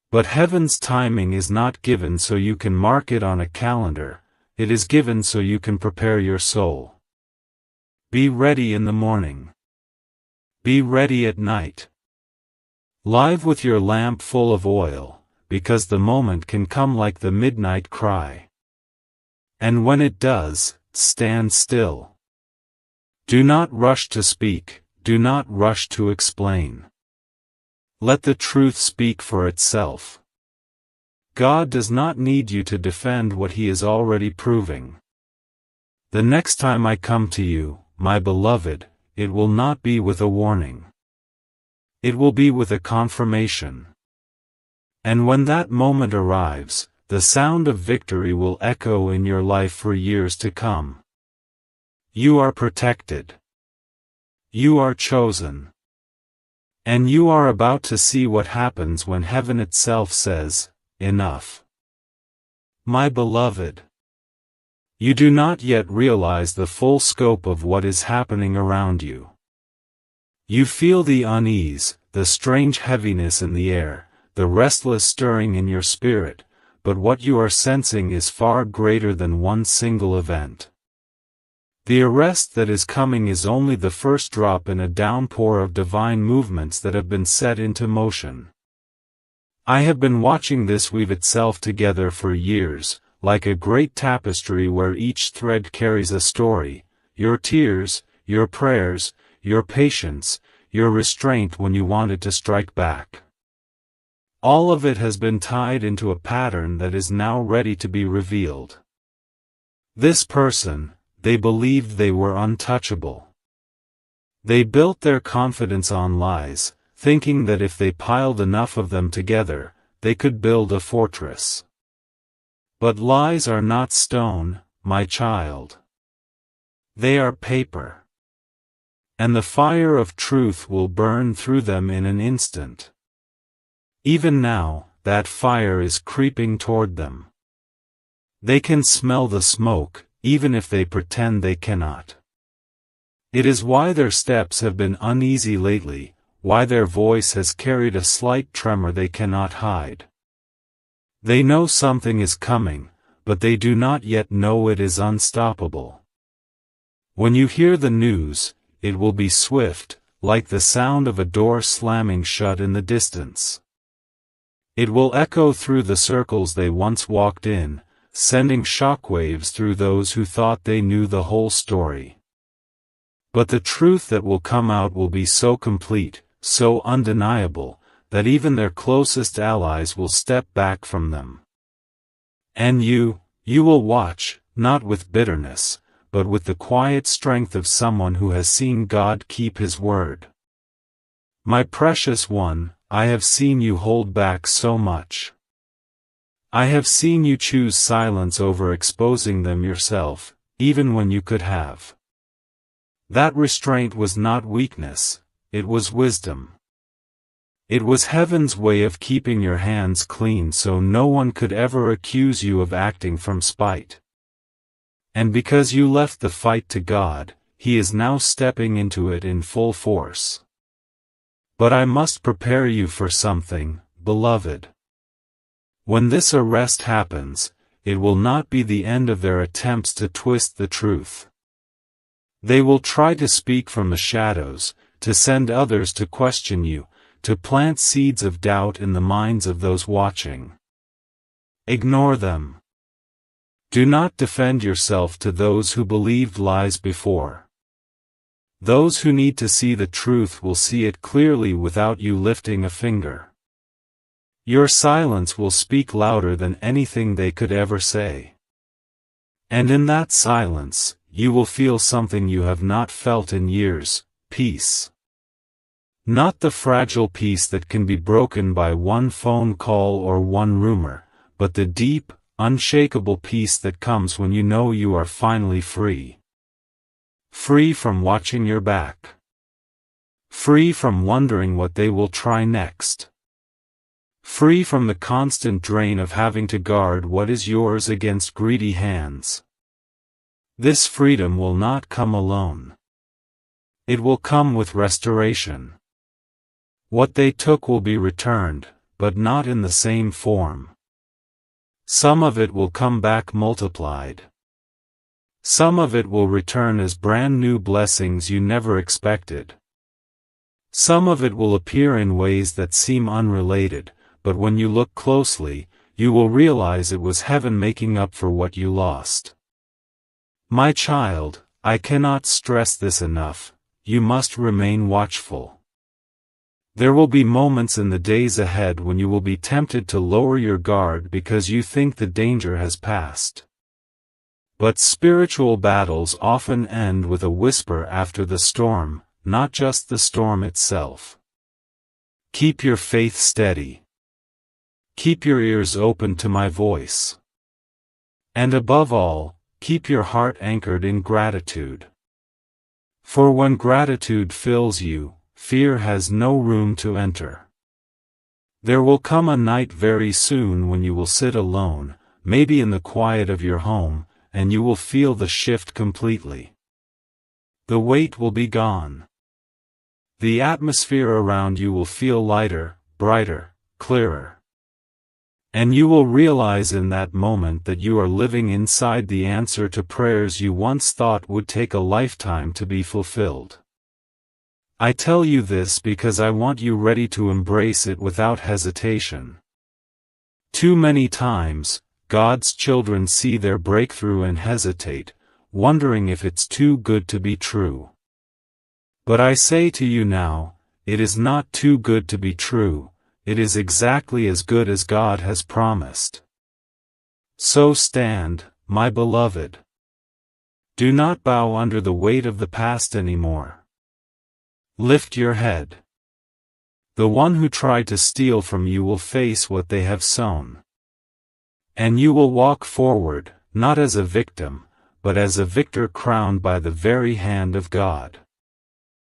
But heaven's timing is not given so you can mark it on a calendar. It is given so you can prepare your soul. Be ready in the morning. Be ready at night. Live with your lamp full of oil, because the moment can come like the midnight cry. And when it does, stand still. Do not rush to speak, do not rush to explain. Let the truth speak for itself. God does not need you to defend what He is already proving. The next time I come to you, my beloved, it will not be with a warning. It will be with a confirmation. And when that moment arrives, the sound of victory will echo in your life for years to come. You are protected. You are chosen. And you are about to see what happens when heaven itself says, "Enough." My beloved, you do not yet realize the full scope of what is happening around you. You feel the unease, the strange heaviness in the air, the restless stirring in your spirit, but what you are sensing is far greater than one single event. The arrest that is coming is only the first drop in a downpour of divine movements that have been set into motion. I have been watching this weave itself together for years, like a great tapestry where each thread carries a story: your tears, your prayers, your patience, your restraint when you wanted to strike back. All of it has been tied into a pattern that is now ready to be revealed. This person, they believed they were untouchable. They built their confidence on lies, thinking that if they piled enough of them together, they could build a fortress. But lies are not stone, my child. They are paper. And the fire of truth will burn through them in an instant. Even now, that fire is creeping toward them. They can smell the smoke, even if they pretend they cannot. It is why their steps have been uneasy lately, why their voice has carried a slight tremor they cannot hide. They know something is coming, but they do not yet know it is unstoppable. When you hear the news, it will be swift, like the sound of a door slamming shut in the distance. It will echo through the circles they once walked in, sending shockwaves through those who thought they knew the whole story. But the truth that will come out will be so complete, so undeniable, that even their closest allies will step back from them. And you will watch, not with bitterness, but with the quiet strength of someone who has seen God keep His word. My precious one, I have seen you hold back so much. I have seen you choose silence over exposing them yourself, even when you could have. That restraint was not weakness, it was wisdom. It was heaven's way of keeping your hands clean so no one could ever accuse you of acting from spite. And because you left the fight to God, He is now stepping into it in full force. But I must prepare you for something, beloved. When this arrest happens, it will not be the end of their attempts to twist the truth. They will try to speak from the shadows, to send others to question you, to plant seeds of doubt in the minds of those watching. Ignore them. Do not defend yourself to those who believed lies before. Those who need to see the truth will see it clearly without you lifting a finger. Your silence will speak louder than anything they could ever say. And in that silence, you will feel something you have not felt in years: peace. Not the fragile peace that can be broken by one phone call or one rumor, but the deep, unshakable peace that comes when you know you are finally free. Free from watching your back. Free from wondering what they will try next. Free from the constant drain of having to guard what is yours against greedy hands. This freedom will not come alone. It will come with restoration. What they took will be returned, but not in the same form. Some of it will come back multiplied. Some of it will return as brand new blessings you never expected. Some of it will appear in ways that seem unrelated, but when you look closely, you will realize it was heaven making up for what you lost. My child, I cannot stress this enough, you must remain watchful. There will be moments in the days ahead when you will be tempted to lower your guard because you think the danger has passed. But spiritual battles often end with a whisper after the storm, not just the storm itself. Keep your faith steady. Keep your ears open to my voice. And above all, keep your heart anchored in gratitude. For when gratitude fills you, fear has no room to enter. There will come a night very soon when you will sit alone, maybe in the quiet of your home, and you will feel the shift completely. The weight will be gone. The atmosphere around you will feel lighter, brighter, clearer. And you will realize in that moment that you are living inside the answer to prayers you once thought would take a lifetime to be fulfilled. I tell you this because I want you ready to embrace it without hesitation. Too many times, God's children see their breakthrough and hesitate, wondering if it's too good to be true. But I say to you now, it is not too good to be true, it is exactly as good as God has promised. So stand, my beloved. Do not bow under the weight of the past anymore. Lift your head. The one who tried to steal from you will face what they have sown. And you will walk forward, not as a victim, but as a victor crowned by the very hand of God.